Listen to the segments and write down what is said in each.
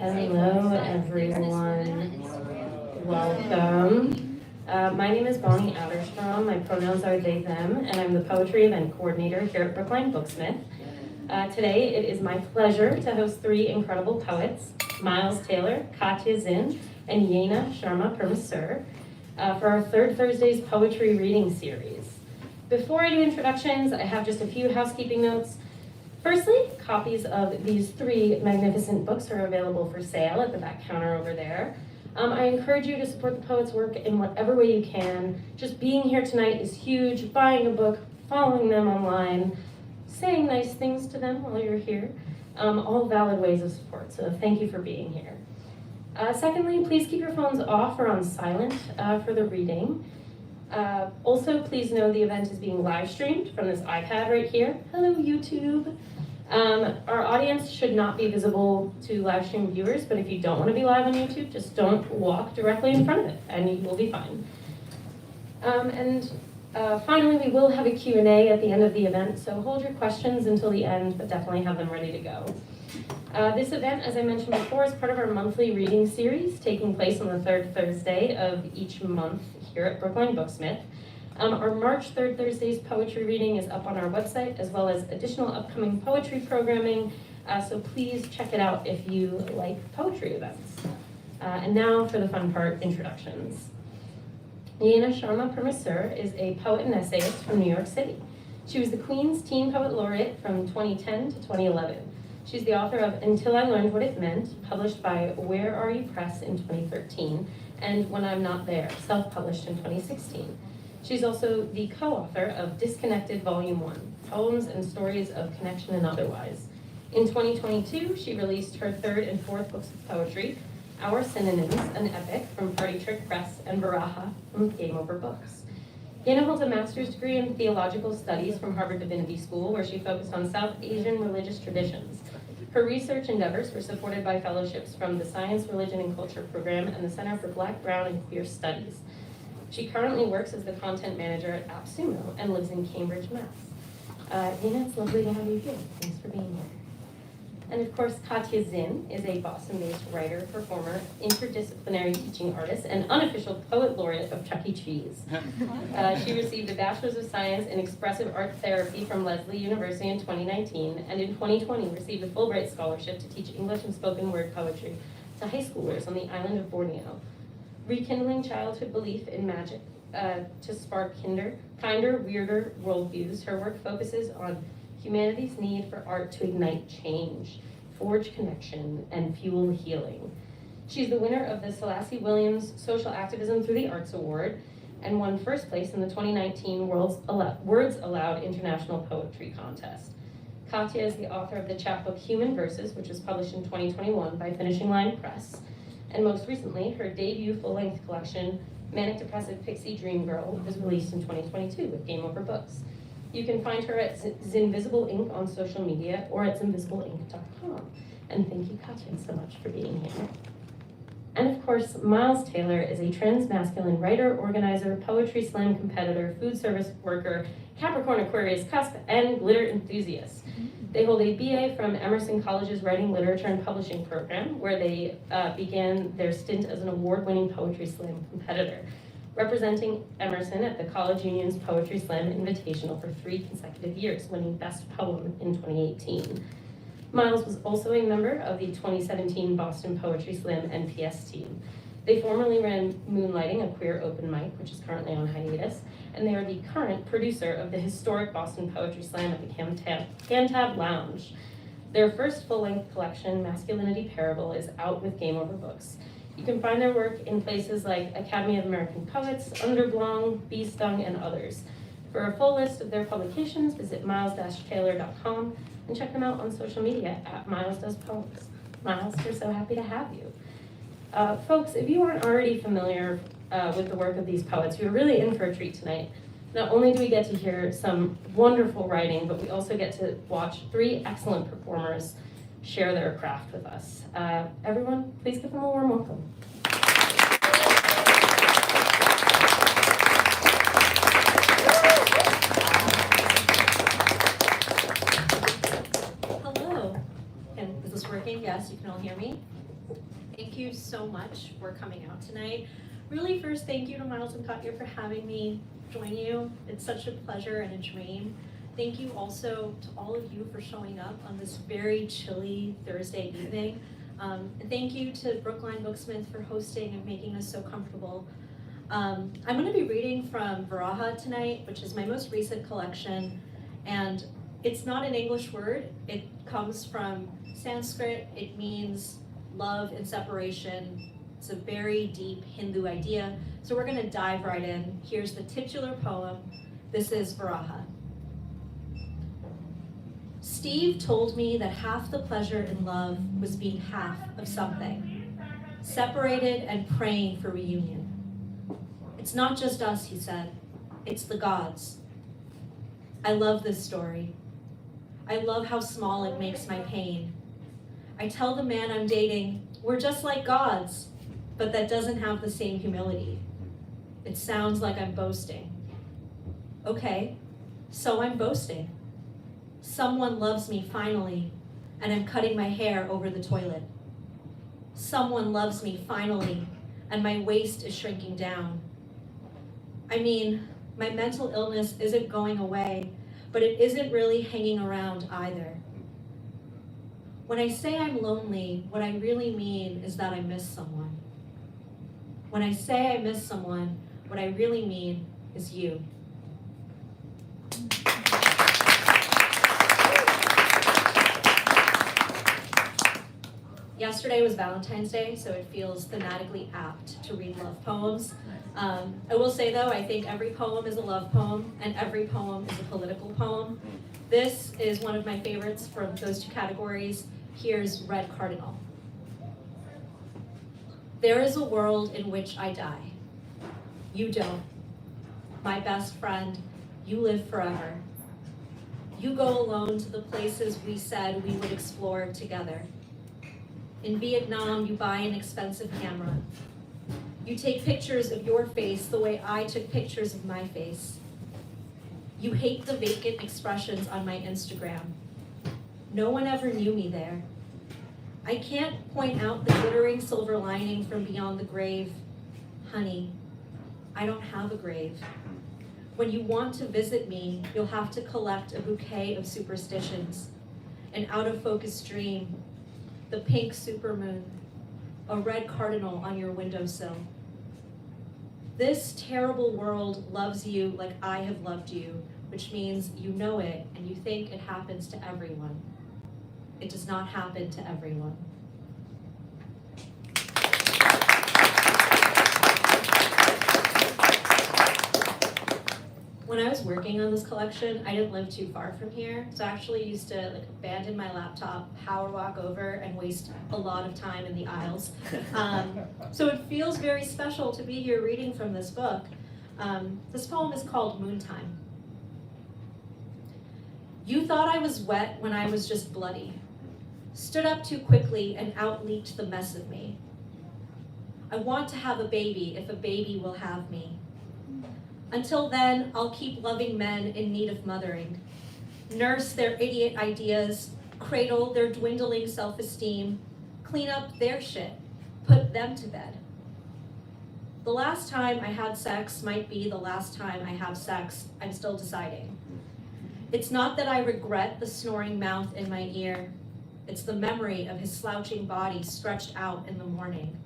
Hello, everyone. Welcome. My name is Bonnie Outerstrom. My pronouns are they, them, and I'm the poetry event coordinator here at Brookline Booksmith. Today, it is my pleasure to host three incredible poets, Myles Taylor, Katya Zinn, and Yena Sharma Purmasir, for our third Thursday's poetry reading series. Before I do introductions, I have just a few housekeeping notes. Firstly, copies of these three magnificent books are available for sale at the back counter over there. I encourage you to support the poets' work in whatever way you can. Just being here tonight is huge. Buying a book, following them online, saying nice things to them while you're here, all valid ways of support, so thank you for being here. Secondly, please keep your phones off or on silent for the reading. Also, please know the event is being live streamed from this iPad right here. Hello, YouTube. Our audience should not be visible to live stream viewers, but if you don't want to be live on YouTube, just don't walk directly in front of it and you will be fine. Finally, we will have a Q&A at the end of the event, so hold your questions until the end, but definitely have them ready to go. This event, as I mentioned before, is part of our monthly reading series taking place on the third Thursday of each month here at Brookline Booksmith. Our March 3rd Thursday's poetry reading is up on our website, as well as additional upcoming poetry programming, so please check it out if you like poetry events. And now for the fun part, introductions. Yena Sharma Purmasir is a poet and essayist from New York City. She was the Queen's Teen Poet Laureate from 2010 to 2011. She's the author of Until I Learned What It Meant, published by Where Are You Press in 2013, and When I'm Not There, self-published in 2016. She's also the co-author of Disconnected Volume 1, Poems and Stories of Connection and Otherwise. In 2022, she released her third and fourth books of poetry, Our Synonyms, an epic from Party Trick Press, and VIRAHA from Game Over Books. Yena holds a master's degree in theological studies from Harvard Divinity School, where she focused on South Asian religious traditions. Her research endeavors were supported by fellowships from the Science, Religion, and Culture program and the Center for Black, Brown, and Queer Studies. She currently works as the content manager at AppSumo and lives in Cambridge, Mass. Yena, it's lovely to have you here. Thanks for being here. And of course, Katya Zinn is a Boston-based writer, performer, interdisciplinary teaching artist, and unofficial poet laureate of Chuck E. Cheese. She received a Bachelor's of Science in Expressive Art Therapy from Lesley University in 2019, and in 2020 received a Fulbright scholarship to teach English and spoken word poetry to high schoolers on the island of Borneo. Rekindling childhood belief in magic to spark kinder, weirder worldviews, her work focuses on humanity's need for art to ignite change, forge connection, and fuel healing. She's the winner of the Selassie Williams Social Activism Through the Arts Award and won first place in the 2019 Words Aloud International Poetry Contest. Katya is the author of the chapbook Human Verses, which was published in 2021 by Finishing Line Press. And most recently, her debut full-length collection, Manic-Depressive Pixie Dream Girl, was released in 2022 with Game Over Books. You can find her at Zinvisible Ink on social media or at zinvisibleink.com. And thank you, Katya, so much for being here. And of course, Myles Taylor is a trans-masculine writer, organizer, poetry slam competitor, food service worker, Capricorn Aquarius cusp, and glitter enthusiast. They hold a BA from Emerson College's Writing, Literature, and Publishing program, where they began their stint as an award-winning poetry slam competitor, representing Emerson at the College Union's Poetry Slam Invitational for 3 consecutive years, winning Best Poem in 2018. Myles was also a member of the 2017 Boston Poetry Slam NPS team. They formerly ran Moonlighting, a queer open mic, which is currently on hiatus, and they are the current producer of the historic Boston Poetry Slam at the Cantab Lounge. Their first full-length collection, Masculinity Parable, is out with Game Over Books. You can find their work in places like Academy of American Poets, Underblong, Bee Stung, and others. For a full list of their publications, visit myles-taylor.com and check them out on social media at MylesDoesPoems. Myles, we're so happy to have you. Folks, if you aren't already familiar with the work of these poets, you're really in for a treat tonight. Not only do we get to hear some wonderful writing, but we also get to watch 3 excellent performers share their craft with us. Everyone, please give them a warm welcome. Hello. And is this working? Yes, you can all hear me? Thank you so much for coming out tonight. Really, first, thank you to Myles and Katya for having me join you. It's such a pleasure and a dream. Thank you also to all of you for showing up on this very chilly Thursday evening. And thank you to Brookline Booksmith for hosting and making us so comfortable. I'm going to be reading from VIRAHA tonight, which is my most recent collection. And it's not an English word. It comes from Sanskrit. It means love and separation. It's a very deep Hindu idea. So we're going to dive right in. Here's the titular poem. This is VIRAHA. Steve told me that half the pleasure in love was being half of something, separated and praying for reunion. It's not just us, he said. It's the gods. I love this story. I love how small it makes my pain. I tell the man I'm dating, we're just like gods, but that doesn't have the same humility. It sounds like I'm boasting. Okay, so I'm boasting. Someone loves me finally, and I'm cutting my hair over the toilet. Someone loves me finally, and my waist is shrinking down. I mean, my mental illness isn't going away, but it isn't really hanging around either. When I say I'm lonely, what I really mean is that I miss someone. When I say I miss someone, what I really mean is you. Yesterday was Valentine's Day, so it feels thematically apt to read love poems. I will say though, I think every poem is a love poem, and every poem is a political poem. This is one of my favorites from those two categories. Here's Red Cardinal. There is a world in which I die. You don't. My best friend, you live forever. You go alone to the places we said we would explore together. In Vietnam, you buy an expensive camera. You take pictures of your face the way I took pictures of my face. You hate the vacant expressions on my Instagram. No one ever knew me there. I can't point out the glittering silver lining from beyond the grave. Honey, I don't have a grave. When you want to visit me, you'll have to collect a bouquet of superstitions, an out-of-focus dream, the pink supermoon, a red cardinal on your windowsill. This terrible world loves you like I have loved you, which means you know it and you think it happens to everyone. It does not happen to everyone. When I was working on this collection, I didn't live too far from here, so I actually used to abandon my laptop, power walk over, and waste a lot of time in the aisles. So it feels very special to be here reading from this book. This poem is called Moontime. You thought I was wet when I was just bloody. Stood up too quickly and out-leaked the mess of me. I want to have a baby if a baby will have me. Until then, I'll keep loving men in need of mothering, nurse their idiot ideas, cradle their dwindling self-esteem, clean up their shit, put them to bed. The last time I had sex might be the last time I have sex. I'm still deciding. It's not that I regret the snoring mouth in my ear. It's the memory of his slouching body stretched out in the morning.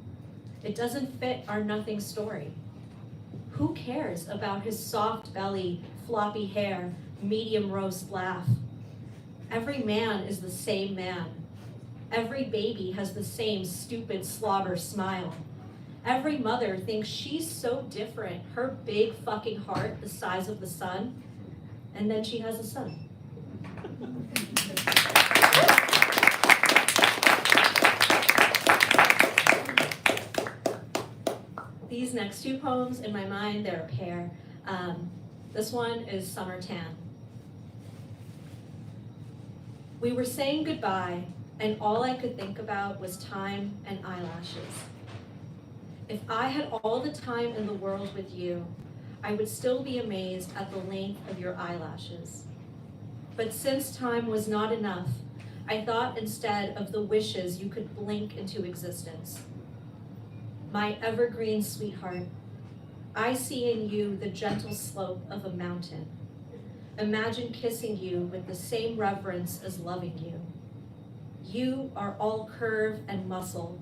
It doesn't fit our nothing story. Who cares about his soft belly, floppy hair, medium roast laugh? Every man is the same man. Every baby has the same stupid slobber smile. Every mother thinks she's so different, her big fucking heart the size of the sun, and then she has a son. These next two poems, in my mind, they're a pair. This one is Summer Tan. We were saying goodbye, and all I could think about was time and eyelashes. If I had all the time in the world with you, I would still be amazed at the length of your eyelashes. But since time was not enough, I thought instead of the wishes you could blink into existence. My evergreen sweetheart, I see in you the gentle slope of a mountain. Imagine kissing you with the same reverence as loving you. You are all curve and muscle,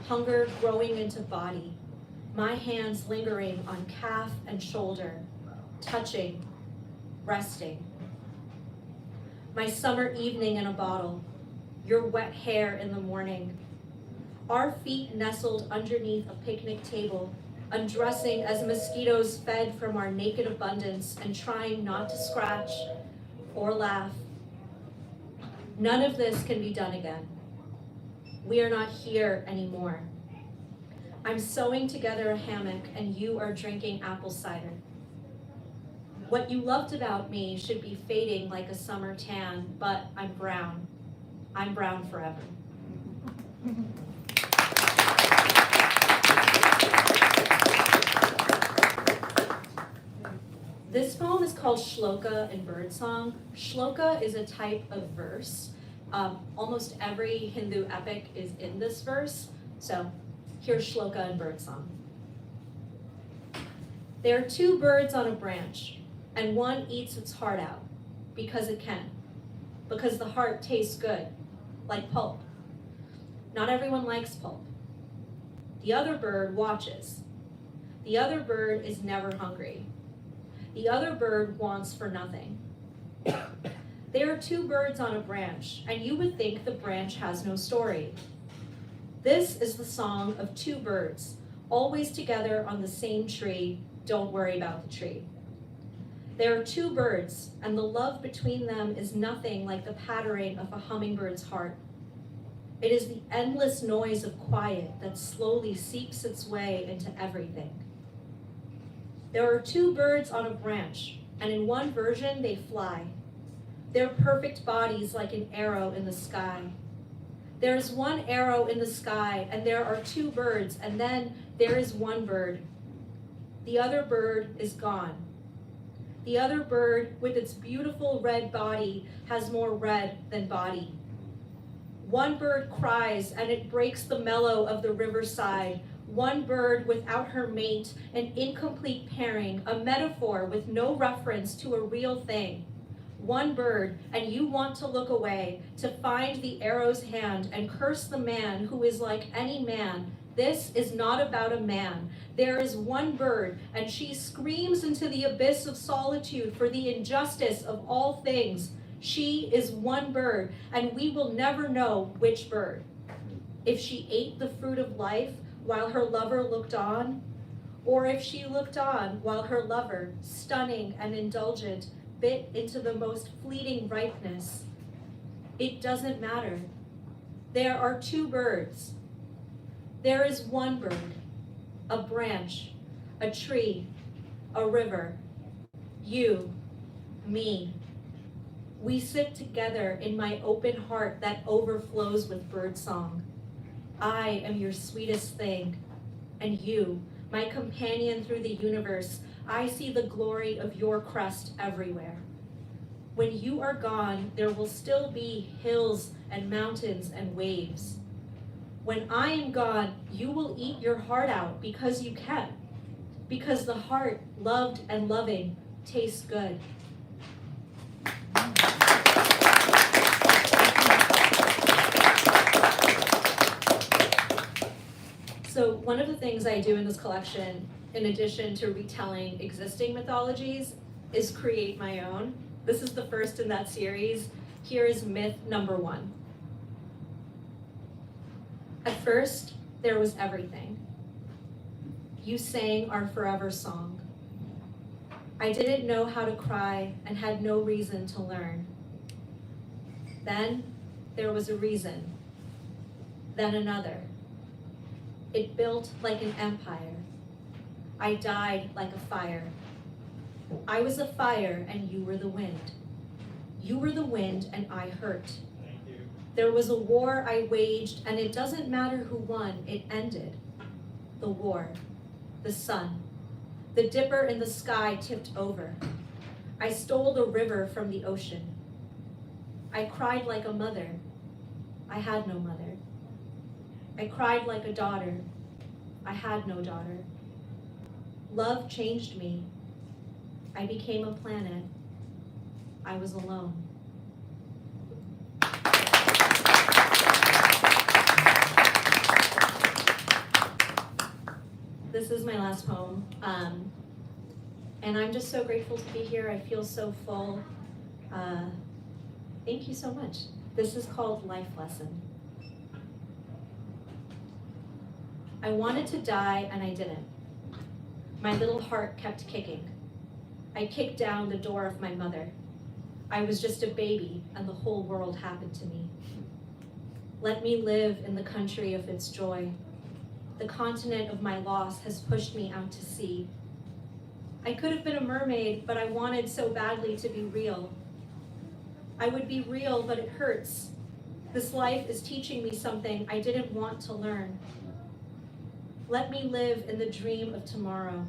hunger growing into body, my hands lingering on calf and shoulder, touching, resting. My summer evening in a bottle, your wet hair in the morning, our feet nestled underneath a picnic table, undressing as mosquitoes fed from our naked abundance and trying not to scratch or laugh. None of this can be done again. We are not here anymore. I'm sewing together a hammock and you are drinking apple cider. What you loved about me should be fading like a summer tan, but I'm brown. I'm brown forever. This poem is called Shloka in Birdsong. Shloka is a type of verse. Almost every Hindu epic is in this verse. So here's Shloka in Birdsong. There are two birds on a branch, and one eats its heart out because it can, because the heart tastes good, like pulp. Not everyone likes pulp. The other bird watches. The other bird is never hungry. The other bird wants for nothing. There are two birds on a branch, and you would think the branch has no story. This is the song of two birds, always together on the same tree. Don't worry about the tree. There are two birds, and the love between them is nothing like the pattering of a hummingbird's heart. It is the endless noise of quiet that slowly seeps its way into everything. There are two birds on a branch, and in one version they fly. Their perfect bodies like an arrow in the sky. There is one arrow in the sky, and there are two birds, and then there is one bird. The other bird is gone. The other bird, with its beautiful red body, has more red than body. One bird cries, and it breaks the mellow of the riverside. One bird without her mate, an incomplete pairing, a metaphor with no reference to a real thing. One bird, and you want to look away, to find the arrow's hand and curse the man who is like any man. This is not about a man. There is one bird, and she screams into the abyss of solitude for the injustice of all things. She is one bird, and we will never know which bird. If she ate the fruit of life while her lover looked on, or if she looked on while her lover, stunning and indulgent, bit into the most fleeting ripeness. It doesn't matter. There are two birds. There is one bird, a branch, a tree, a river, you, me. We sit together in my open heart that overflows with birdsong. I am your sweetest thing, and you, my companion through the universe, I see the glory of your crest everywhere. When you are gone, there will still be hills and mountains and waves. When I am gone, you will eat your heart out because you can, because the heart, loved and loving, tastes good. So one of the things I do in this collection, in addition to retelling existing mythologies, is create my own. This is the first in that series. Here is myth number 1. At first, there was everything. You sang our forever song. I didn't know how to cry and had no reason to learn. Then there was a reason, then another. It built like an empire. I died like a fire. I was a fire and you were the wind. You were the wind and I hurt. There was a war I waged, and it doesn't matter who won, it ended. The war, the sun, the dipper in the sky tipped over. I stole the river from the ocean. I cried like a mother. I had no mother. I cried like a daughter. I had no daughter. Love changed me. I became a planet. I was alone. This is my last poem. And I'm just so grateful to be here. I feel so full. Thank you so much. This is called Life Lesson. I wanted to die and I didn't. My little heart kept kicking. I kicked down the door of my mother. I was just a baby and the whole world happened to me. Let me live in the country of its joy. The continent of my loss has pushed me out to sea. I could have been a mermaid, but I wanted so badly to be real. I would be real, but it hurts. This life is teaching me something I didn't want to learn. Let me live in the dream of tomorrow.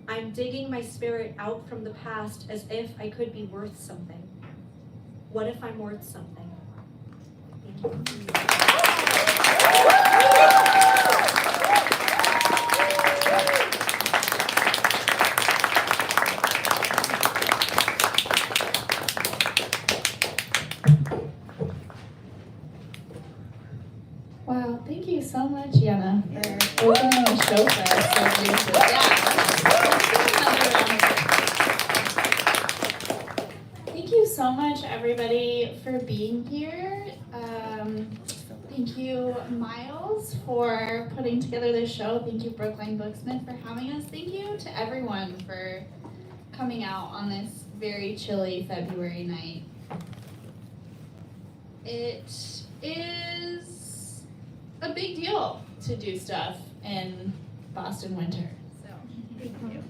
I'm digging my spirit out from the past as if I could be worth something. What if I'm worth something? Thank you. Wow, thank you so much, Yena, for opening the show for us so beautifully. Thank you so much, everybody, for being here. Thank you, Myles, for putting together this show. Thank you, Brookline Booksmith, for having us. Thank you to everyone for coming out on this very chilly February night. It is a big deal to do stuff in Boston winter. So, thank you.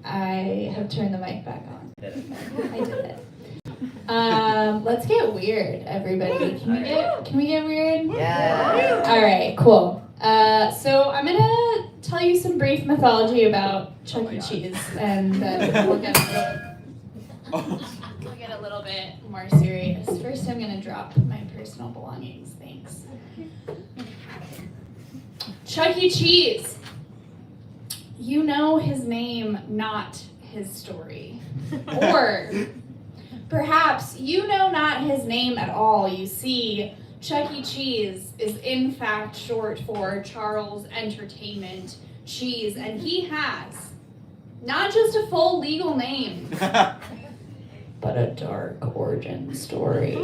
I have turned the mic back on. I did it. Let's get weird, everybody. Can we get weird? Yeah. All right, cool. So I'm gonna tell you some brief mythology about Chuck E. Cheese, and then we'll get a little bit more serious. First, I'm gonna drop my personal belongings. Thanks. Chuck E. Cheese. You know his name, not his story. Or perhaps you know not his name at all. You see, Chuck E. Cheese is in fact short for Charles Entertainment Cheese, and he has not just a full legal name, but a dark origin story.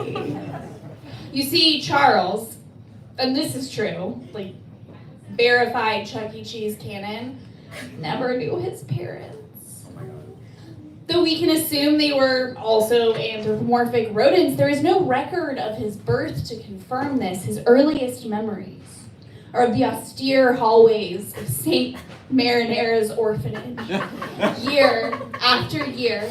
You see, Charles, and this is true, like verified Chuck E. Cheese canon, never knew his parents. Though we can assume they were also anthropomorphic rodents, there is no record of his birth to confirm this. His earliest memories are of the austere hallways of St. Marinera's orphanage, year after year,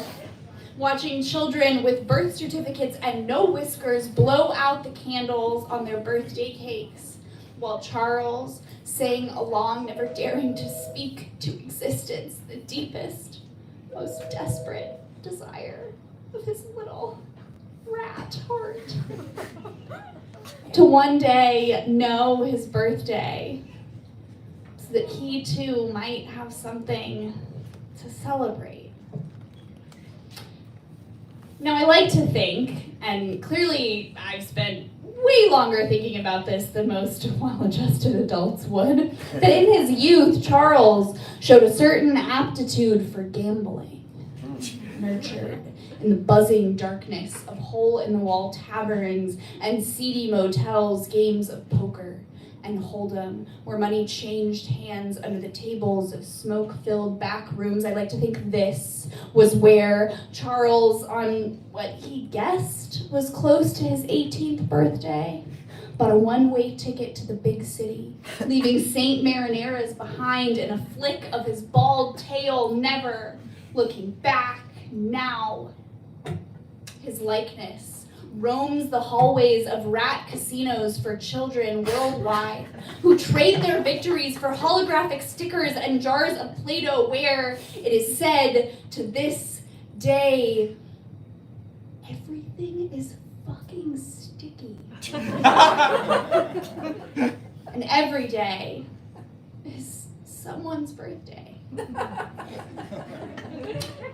watching children with birth certificates and no whiskers blow out the candles on their birthday cakes, while Charles sang along, never daring to speak to existence the deepest, most desperate desire of his little rat heart. To one day know his birthday, so that he too might have something to celebrate. Now, I like to think, and clearly I've spent way longer thinking about this than most well-adjusted adults would, that in his youth, Charles showed a certain aptitude for gambling, nurtured in the buzzing darkness of hole-in-the-wall taverns and seedy motels, games of poker and hold'em, where money changed hands under the tables of smoke-filled back rooms. I like to think this was where Charles, on what he guessed was close to his 18th birthday, bought a one-way ticket to the big city, leaving St. Marinera's behind in a flick of his bald tail, never looking back. Now, his likeness roams the hallways of rat casinos for children worldwide who trade their victories for holographic stickers and jars of Play-Doh, where it is said to this day, everything is fucking And every day is someone's birthday.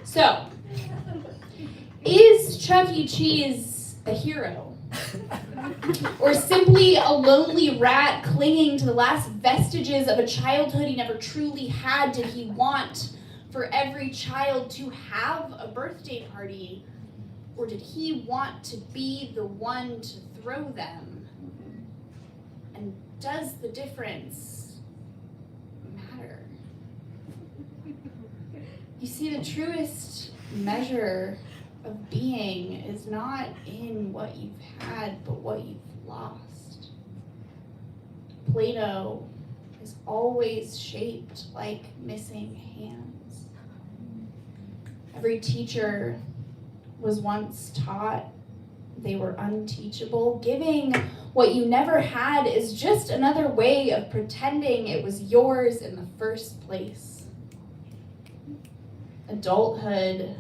So, is Chuck E. Cheese a hero? Or simply a lonely rat clinging to the last vestiges of a childhood he never truly had? Did he want for every child to have a birthday party? Or did he want to be the one to throw them? And does the difference matter? You see, the truest measure of being is not in what you've had, but what you've lost. Plato is always shaped like missing hands. Every teacher was once taught they were unteachable. Giving what you never had is just another way of pretending it was yours in the first place. Adulthood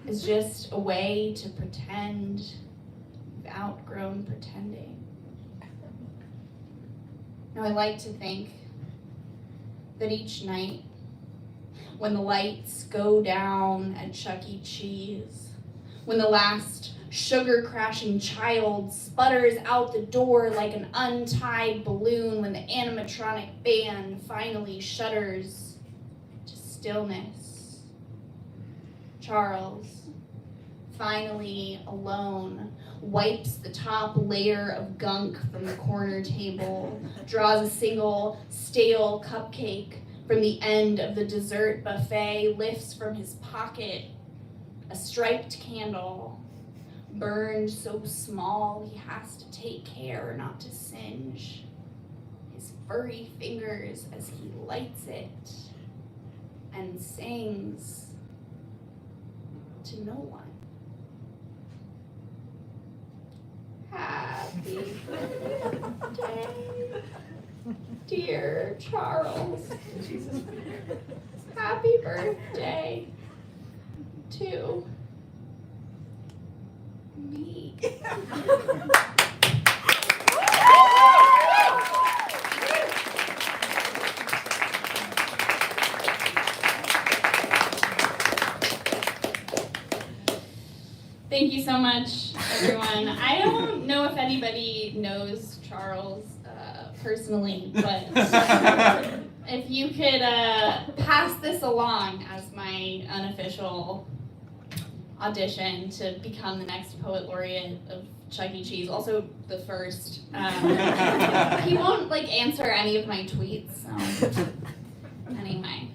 is just a way to pretend you've outgrown pretending. Now, I like to think that each night when the lights go down at Chuck E. Cheese, when the last sugar-crashing child sputters out the door like an untied balloon, when the animatronic band finally shudders to stillness, Charles, finally alone, wipes the top layer of gunk from the corner table, draws a single stale cupcake from the end of the dessert buffet, lifts from his pocket a striped candle, burned so small he has to take care not to singe his furry fingers as he lights it, and sings to no one. Happy birthday, dear Charles. Happy birthday to me. Thank you so much, everyone. I don't know if anybody knows Charles personally, but if you could pass this along as my unofficial audition to become the next poet laureate of Chuck E. Cheese, also the first. He won't answer any of my tweets, so anyway.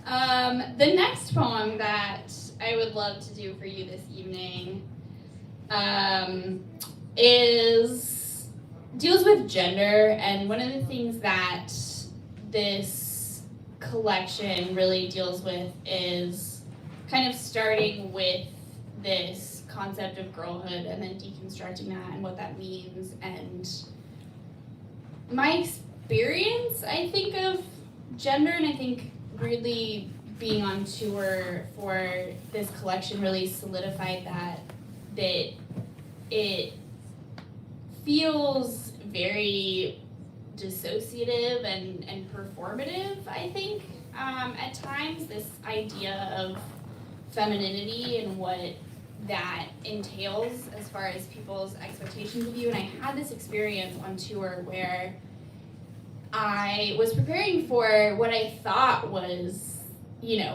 The next poem that I would love to do for you this evening deals with gender, and one of the things that this collection really deals with is kind of starting with this concept of girlhood and then deconstructing that and what that means. And my experience, I think, of gender, and I think really being on tour for this collection really solidified that it feels very dissociative and performative, I think, at times, this idea of femininity and what that entails as far as people's expectations of you. And I had this experience on tour where I was preparing for what I thought was,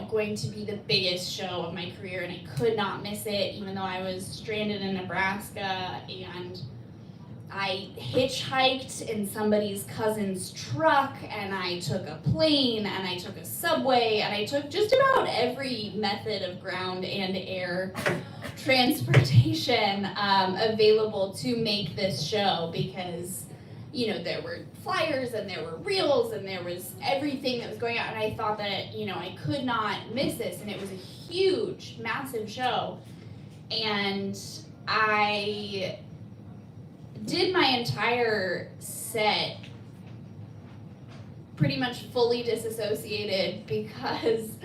going to be the biggest show of my career, and I could not miss it, even though I was stranded in Nebraska, and I hitchhiked in somebody's cousin's truck, and I took a plane, and I took a subway, and I took just about every method of ground and air transportation available to make this show, because there were flyers and there were reels and there was everything that was going on, and I thought that I could not miss this, and it was a huge, massive show. And I did my entire set pretty much fully disassociated because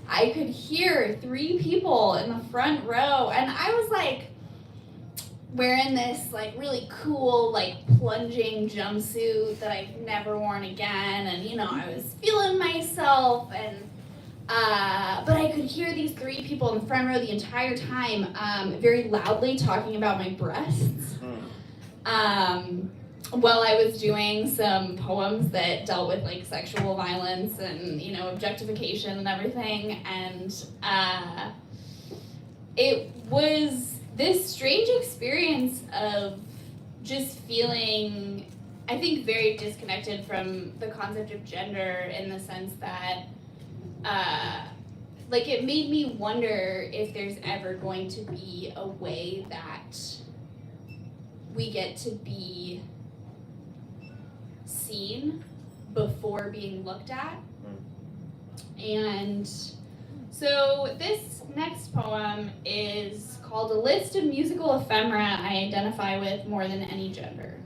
I could hear 3 people in the front row, and I was like, wearing this like really cool like plunging jumpsuit that I've never worn again, and you know, I was feeling myself, and but I could hear these three people in the front row the entire time, very loudly talking about my breasts, while I was doing some poems that dealt with like sexual violence and, you know, objectification and everything, and it was this strange experience of just feeling, I think, very disconnected from the concept of gender, in the sense that like it made me wonder if there's ever going to be a way that we get to be seen before being looked at. And so this next poem is called A List of Musical Ephemera I Identify With More Than Any Gender.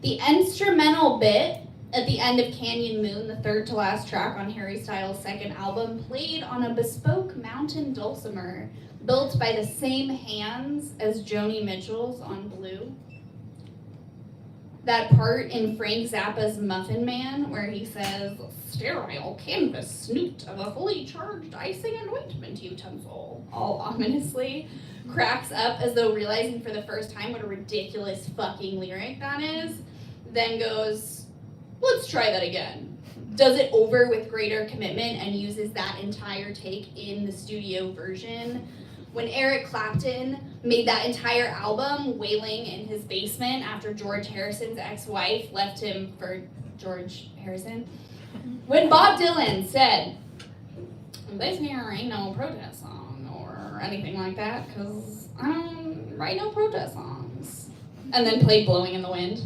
The instrumental bit at the end of Canyon Moon, the third to last track on Harry Styles' second album, played on a bespoke mountain dulcimer built by the same hands as Joni Mitchell's on Blue. That part in Frank Zappa's Muffin Man where he says, sterile canvas snoot of a fully charged icing and ointment utensil, all ominously, cracks up as though realizing for the first time what a ridiculous fucking lyric that is, then goes, let's try that again. Does it over with greater commitment and uses that entire take in the studio version. When Eric Clapton made that entire album wailing in his basement after George Harrison's ex-wife left him for George Harrison. When Bob Dylan said, this here ain't no protest song or anything like that, because I don't write no protest songs. And then played Blowing in the Wind.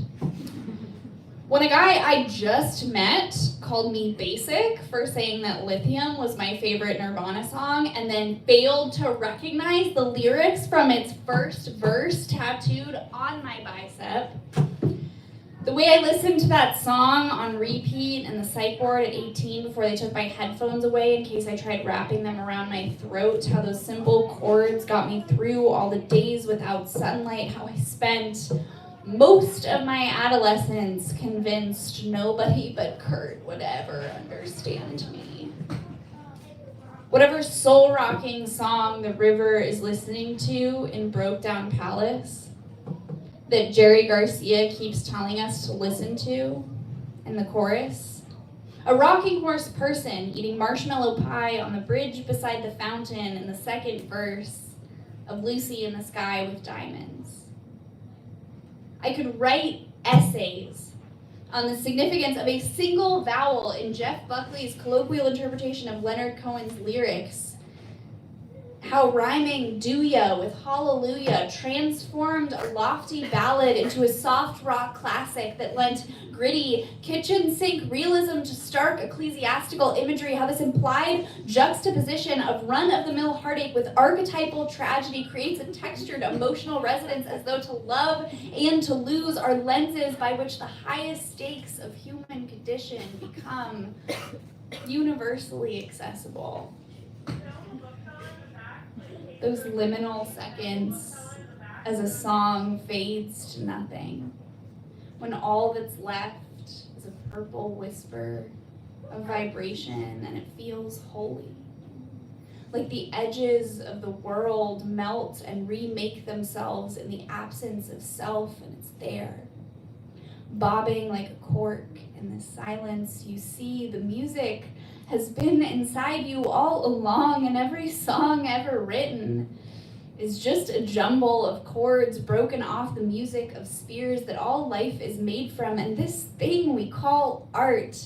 When a guy I just met called me basic for saying that Lithium was my favorite Nirvana song and then failed to recognize the lyrics from its first verse tattooed on my bicep. The way I listened to that song on repeat in the psych ward at 18 before they took my headphones away in case I tried wrapping them around my throat, how those simple chords got me through all the days without sunlight, how I spent most of my adolescence convinced nobody but Kurt would ever understand me. Whatever soul-rocking song the river is listening to in Broke Down Palace that Jerry Garcia keeps telling us to listen to in the chorus. A rocking horse person eating marshmallow pie on the bridge beside the fountain in the second verse of Lucy in the Sky with Diamonds. I could write essays on the significance of a single vowel in Jeff Buckley's colloquial interpretation of Leonard Cohen's lyrics. How rhyming do ya with hallelujah transformed a lofty ballad into a soft rock classic that lent gritty kitchen sink realism to stark ecclesiastical imagery, how this implied juxtaposition of run-of-the-mill heartache with archetypal tragedy creates a textured emotional resonance as though to love and to lose are lenses by which the highest stakes of human condition become universally accessible. Those liminal seconds as a song fades to nothing, when all that's left is a purple whisper of vibration and it feels holy. Like the edges of the world melt and remake themselves in the absence of self, and it's there. Bobbing like a cork in the silence, you see the music has been inside you all along, and every song ever written is just a jumble of chords broken off the music of spheres that all life is made from, and this thing we call art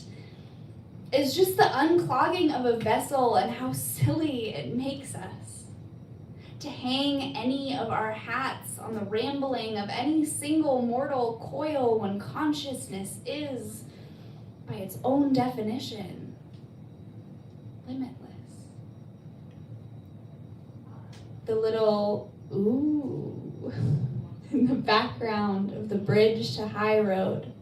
is just the unclogging of a vessel, and how silly it makes us to hang any of our hats on the rambling of any single mortal coil when consciousness is, by its own definition, limitless. The little ooh in the background of the bridge to High Road,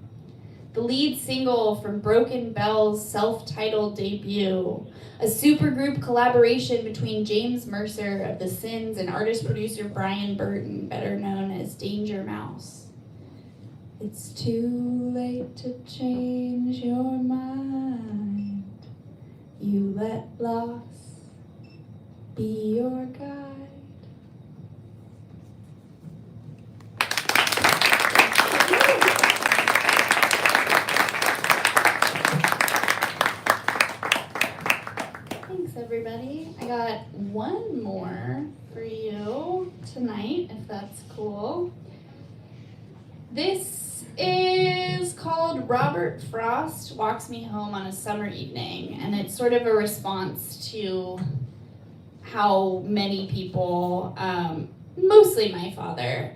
the lead single from Broken Bell's self-titled debut, a supergroup collaboration between James Mercer of The Sins and artist-producer Brian Burton, better known as Danger Mouse. It's too late to change your mind. You let loss be your guide. Thanks, everybody. I got one more for you tonight, if that's cool. This is called Robert Frost Walks Me Home on a Summer Evening, and it's sort of a response to how many people, mostly my father,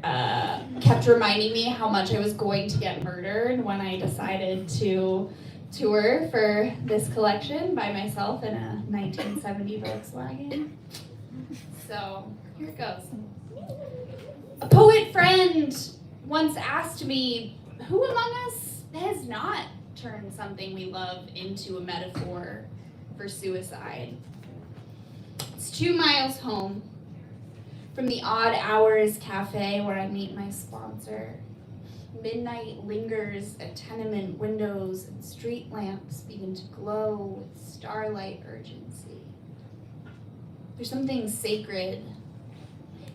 kept reminding me how much I was going to get murdered when I decided to tour for this collection by myself in a 1970 Volkswagen. So here it goes. A poet friend once asked me, who among us has not turned something we love into a metaphor for suicide? It's 2 miles home from the Odd Hours Cafe where I meet my sponsor. Midnight lingers at tenement windows and street lamps begin to glow with starlight urgency. There's something sacred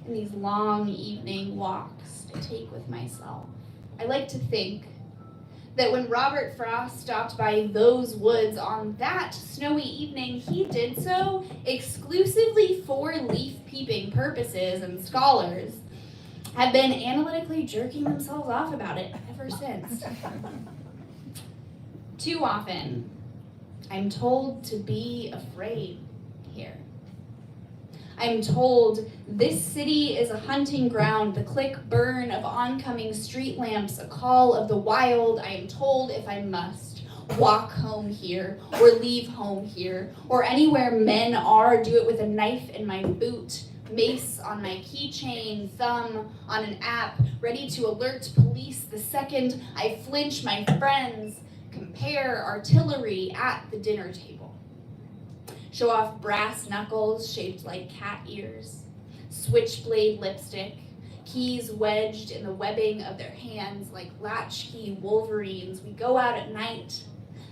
in these long evening walks to take with myself. I like to think that when Robert Frost stopped by those woods on that snowy evening, he did so exclusively for leaf-peeping purposes, and scholars have been analytically jerking themselves off about it ever since. Too often, I'm told to be afraid here. I'm told this city is a hunting ground, the click burn of oncoming street lamps, a call of the wild. I am told if I must walk home here, or leave home here, or anywhere men are, do it with a knife in my boot, mace on my keychain, thumb on an app, ready to alert police the second I flinch. My friends compare artillery at the dinner table. Show off brass knuckles shaped like cat ears, switchblade lipstick, keys wedged in the webbing of their hands like latchkey wolverines. We go out at night.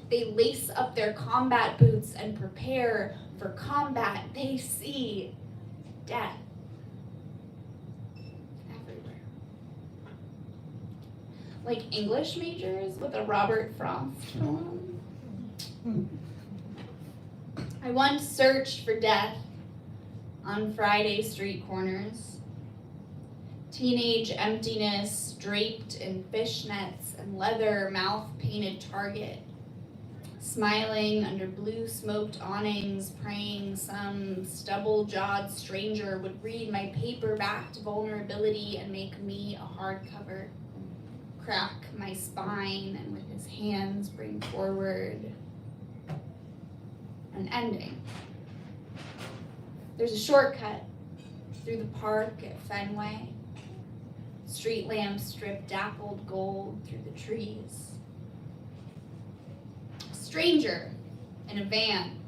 They lace up their combat boots and prepare for combat. They see death everywhere. Like English majors with a Robert Frost poem. I once searched for death on Friday street corners. Teenage emptiness draped in fishnets and leather mouth-painted Target. Smiling under blue smoked awnings, praying some stubble-jawed stranger would read my paper-backed vulnerability and make me a hardcover. Crack my spine and with his hands bring forward an ending. There's a shortcut through the park at Fenway. Street lamps strip dappled gold through the trees. A stranger in a van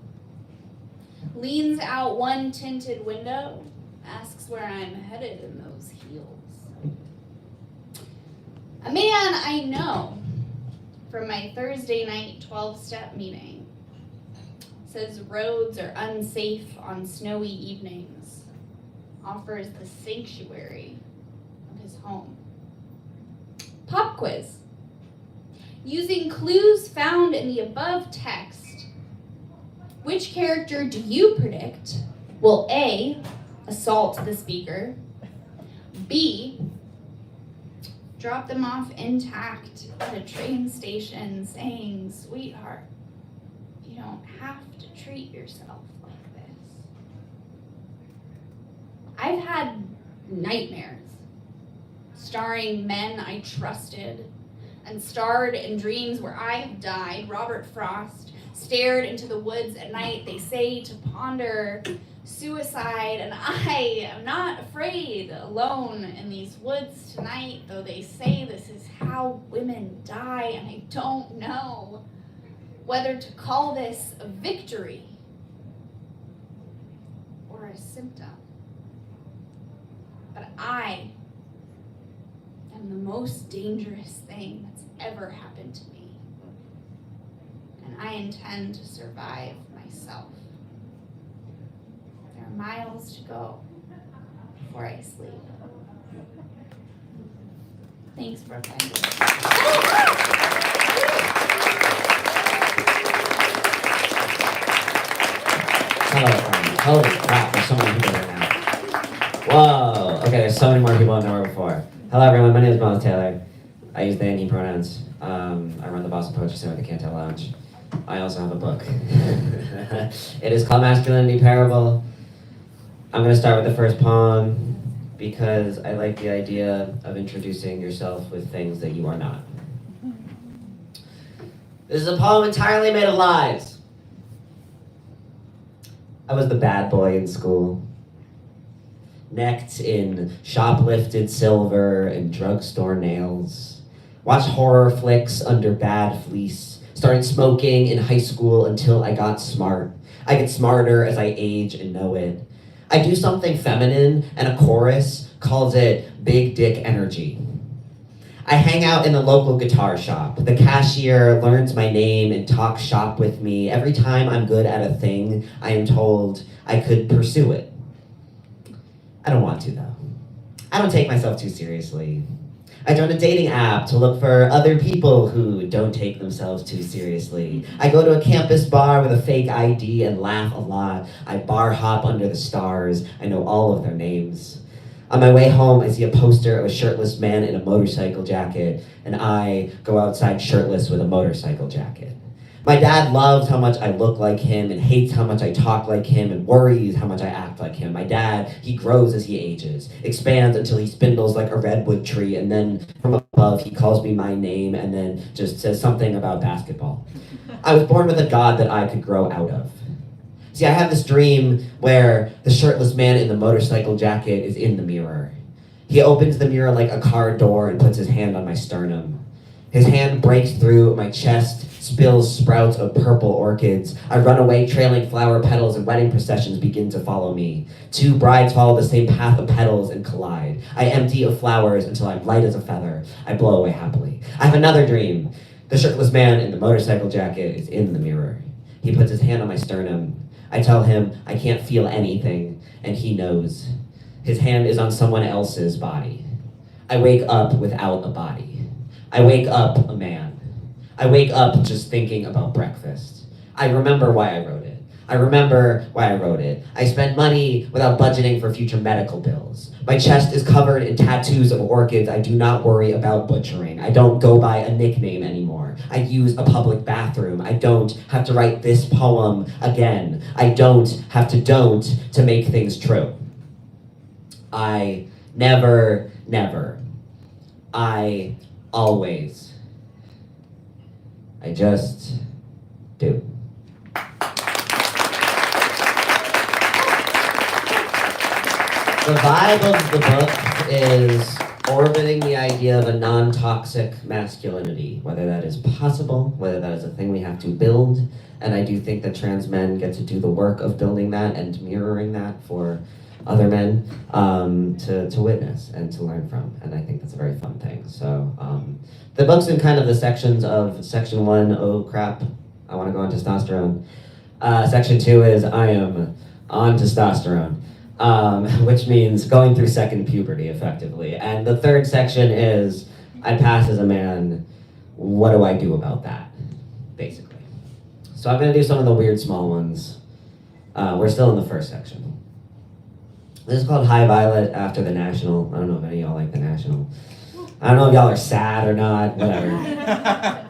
leans out one tinted window, asks where I'm headed in those heels. A man I know from my Thursday night 12-step meeting says roads are unsafe on snowy evenings, offers the sanctuary of his home. Pop quiz. Using clues found in the above text, which character do you predict will A, assault the speaker, B, drop them off intact at a train station saying, sweetheart, you don't have to treat yourself like this. I've had nightmares starring men I trusted and starred in dreams where I have died. Robert Frost stared into the woods at night, they say, to ponder suicide, and I am not afraid, alone in these woods tonight, though they say this is how women die, and I don't know whether to call this a victory or a symptom. But I am the most dangerous thing that's ever happened to me, and I intend to survive myself. There are miles to go before I sleep. Thanks, Brookline. Holy crap, there's so many people right now. Whoa, okay, there's so many more people I've never heard before. Hello everyone, my name is Myles Taylor. I use they and he pronouns. I run the Boston Poetry Center at the Cantel Lounge. I also have a book. It is called Masculinity Parable. I'm going to start with the first poem because I like the idea of introducing yourself with things that you are not. This is a poem entirely made of lies. I was the bad boy in school, necked in shoplifted silver and drugstore nails, watched horror flicks under bad fleece, started smoking in high school until I got smart. I get smarter as I age and know it. I do something feminine, and a chorus calls it big dick energy. I hang out in the local guitar shop. The cashier learns my name and talks shop with me. Every time I'm good at a thing, I am told I could pursue it. I don't want to, though. I don't take myself too seriously. I joined a dating app to look for other people who don't take themselves too seriously. I go to a campus bar with a fake ID and laugh a lot. I bar hop under the stars. I know all of their names. On my way home, I see a poster of a shirtless man in a motorcycle jacket, and I go outside shirtless with a motorcycle jacket. My dad loves how much I look like him and hates how much I talk like him and worries how much I act like him. My dad, he grows as he ages, expands until he spindles like a redwood tree, and then from above he calls me my name and then just says something about basketball. I was born with a God that I could grow out of. See, I have this dream where the shirtless man in the motorcycle jacket is in the mirror. He opens the mirror like a car door and puts his hand on my sternum. His hand breaks through my chest, spills sprouts of purple orchids. I run away trailing flower petals, and wedding processions begin to follow me. Two brides follow the same path of petals and collide. I empty of flowers until I'm light as a feather. I blow away happily. I have another dream. The shirtless man in the motorcycle jacket is in the mirror. He puts his hand on my sternum. I tell him I can't feel anything, and he knows. His hand is on someone else's body. I wake up without a body. I wake up a man. I wake up just thinking about breakfast. I remember why I wrote it. I spend money without budgeting for future medical bills. My chest is covered in tattoos of orchids. I do not worry about butchering. I don't go by a nickname anymore. I use a public bathroom. I don't have to write this poem again. I don't have to make things true. I never. I always. I just do. The vibe of the book is orbiting the idea of a non-toxic masculinity, whether that is possible, whether that is a thing we have to build, and I do think that trans men get to do the work of building that and mirroring that for other men to witness and to learn from, and I think that's a very fun thing. So the book's in kind of the sections of section 1, oh crap, I want to go on testosterone. Section 2 is I am on testosterone. Which means going through second puberty, effectively. And the third section is, I pass as a man, what do I do about that, basically. So I'm going to do some of the weird small ones. We're still in the first section. This is called High Violet after the National. I don't know if any of y'all like the National. I don't know if y'all are sad or not, whatever.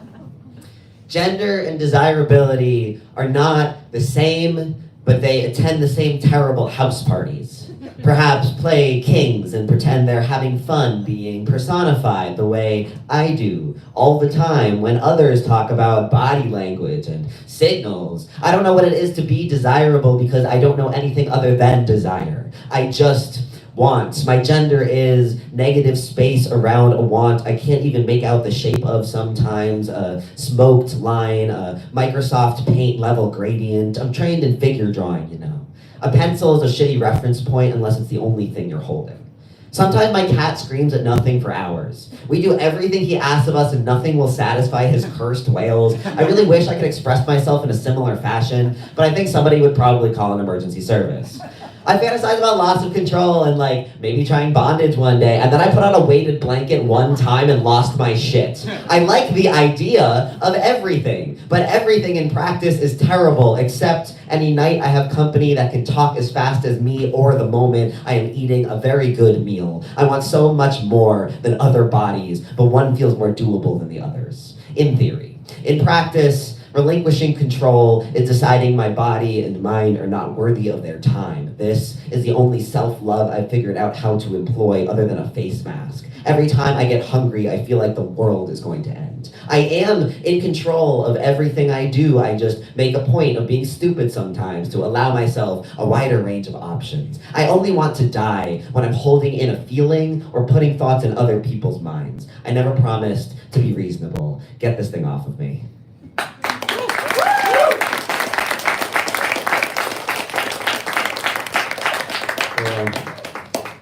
Gender and desirability are not the same, but they attend the same terrible house parties. Perhaps play kings and pretend they're having fun being personified the way I do all the time when others talk about body language and signals. I don't know what it is to be desirable because I don't know anything other than desire. I just want. My gender is negative space around a want I can't even make out the shape of sometimes, a smoked line, a Microsoft Paint level gradient. I'm trained in figure drawing, you know. A pencil is a shitty reference point unless it's the only thing you're holding. Sometimes my cat screams at nothing for hours. We do everything he asks of us and nothing will satisfy his cursed wails. I really wish I could express myself in a similar fashion, but I think somebody would probably call an emergency service. I fantasize about loss of control and maybe trying bondage one day, and then I put on a weighted blanket one time and lost my shit. I like the idea of everything, but everything in practice is terrible, except any night I have company that can talk as fast as me or the moment I am eating a very good meal. I want so much more than other bodies, but one feels more doable than the others, in theory. In practice, relinquishing control is deciding my body and mind are not worthy of their time. This is the only self-love I've figured out how to employ other than a face mask. Every time I get hungry, I feel like the world is going to end. I am in control of everything I do. I just make a point of being stupid sometimes to allow myself a wider range of options. I only want to die when I'm holding in a feeling or putting thoughts in other people's minds. I never promised to be reasonable. Get this thing off of me.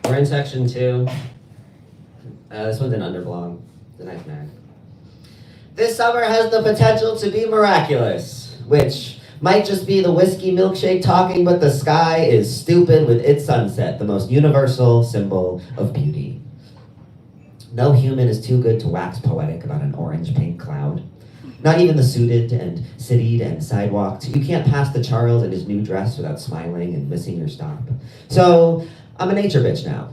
We're in section 2. This one's an underblog. It's a nice mag. This summer has the potential to be miraculous, which might just be the whiskey milkshake talking, but the sky is stupid with its sunset, the most universal symbol of beauty. No human is too good to wax poetic about an orange-pink cloud. Not even the suited and citied and sidewalked. You can't pass the Charles in his new dress without smiling and missing your stop. So, I'm a nature bitch now.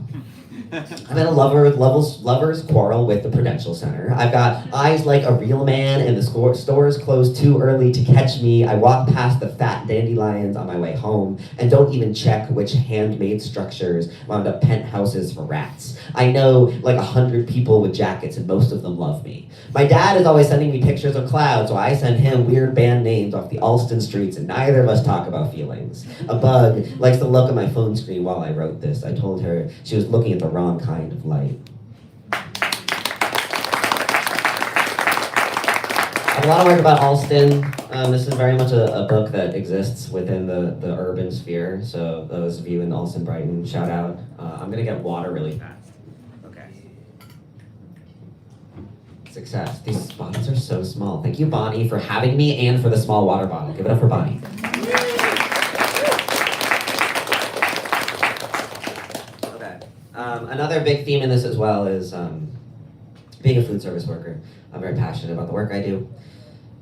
I'm in a lover's quarrel with the Prudential Center. I've got eyes like a real man and the stores close too early to catch me. I walk past the fat dandelions on my way home and don't even check which handmade structures wound up penthouses for rats. I know 100 people with jackets and most of them love me. My dad is always sending me pictures of clouds, so I send him weird band names off the Alston streets, and neither of us talk about feelings. A bug likes to look at my phone screen while I wrote this. I told her she was looking at the wrong kind of light. I have a lot of work about Alston. This is very much a book that exists within the urban sphere, so those of you in Alston, Brighton, shout out. I'm gonna get water really fast. Okay. Success. These bottles are so small. Thank you, Bonnie, for having me and for the small water bottle. Give it up for Bonnie. Okay. Another big theme in this as well is being a food service worker. I'm very passionate about the work I do.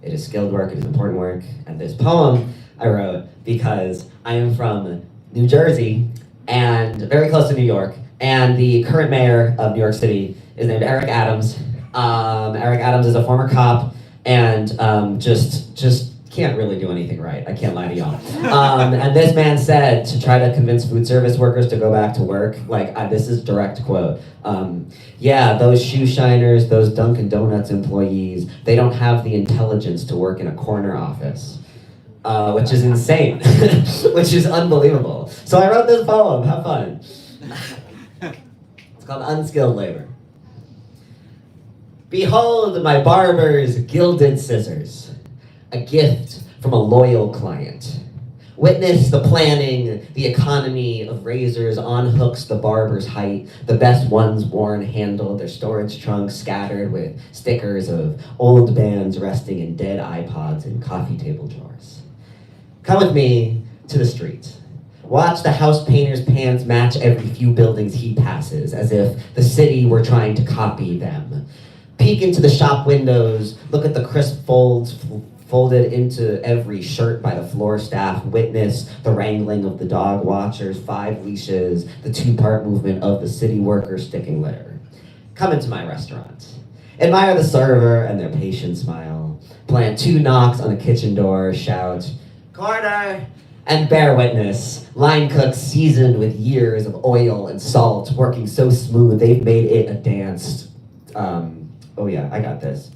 It is skilled work, it is important work, and this poem I wrote because I am from New Jersey and very close to New York, and the current mayor of New York City is named Eric Adams. Eric Adams is a former cop and just can't really do anything right. I can't lie to y'all. And this man said to try to convince food service workers to go back to work, this is direct quote. Yeah, those shoe shiners, those Dunkin' Donuts employees, they don't have the intelligence to work in a corner office. Which is insane, which is unbelievable. So I wrote this poem, have fun. It's called Unskilled Labor. Behold my barber's gilded scissors, a gift from a loyal client. Witness the planning, the economy of razors on hooks the barber's height, the best ones worn handled, their storage trunks scattered with stickers of old bands resting in dead iPods and coffee table drawers. Come with me to the street. Watch the house painter's pants match every few buildings he passes, as if the city were trying to copy them. Peek into the shop windows, look at the crisp folds folded into every shirt by the floor staff, witness the wrangling of the dog watchers, 5 leashes, the 2-part movement of the city worker sticking litter. Come into my restaurant. Admire the server and their patient smile. Plant 2 knocks on the kitchen door, shout, "Corner, And bear witness, line cooks seasoned with years of oil and salt, working so smooth they've made it a dance. Oh yeah, I got this.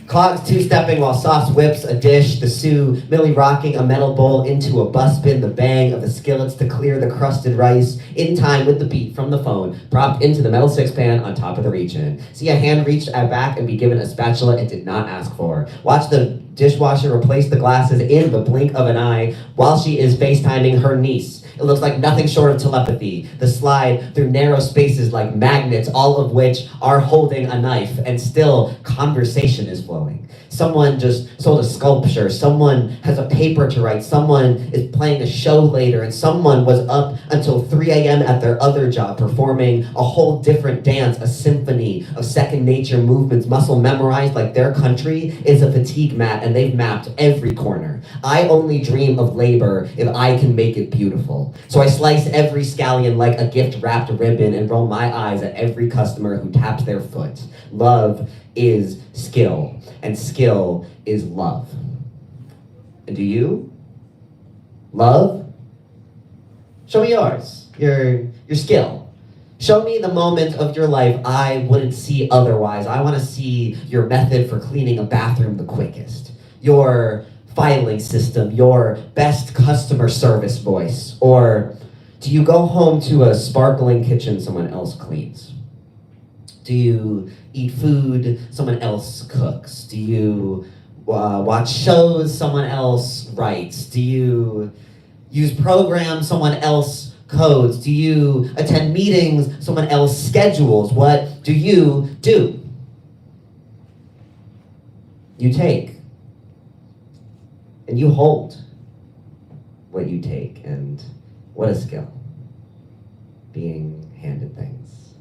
Clogs two-stepping while sauce whips a dish, the Sioux, Millie rocking a metal bowl into a bus bin, the bang of the skillets to clear the crusted rice, in time with the beat from the phone, propped into the metal six-pan on top of the reach-in. See a hand reach back and be given a spatula it did not ask for. Watch the dishwasher replace the glasses in the blink of an eye while she is FaceTiming her niece. It looks like nothing short of telepathy. The slide through narrow spaces like magnets, all of which are holding a knife, and still conversation is flowing. Someone just sold a sculpture, someone has a paper to write, someone is playing a show later, and someone was up until 3 a.m. at their other job performing a whole different dance, a symphony of second nature movements, muscle memorized like their country is a fatigue mat and they've mapped every corner. I only dream of labor if I can make it beautiful. So I slice every scallion like a gift-wrapped ribbon and roll my eyes at every customer who taps their foot. Love is skill, and skill is love. And do you? Love? Show me yours, your skill. Show me the moment of your life I wouldn't see otherwise. I want to see your method for cleaning a bathroom the quickest, your filing system, your best customer service voice, or do you go home to a sparkling kitchen someone else cleans? Do you eat food someone else cooks? Do you watch shows someone else writes? Do you use programs someone else codes? Do you attend meetings someone else schedules? What do? You take. And you hold what you take, and what a skill. Being handed things.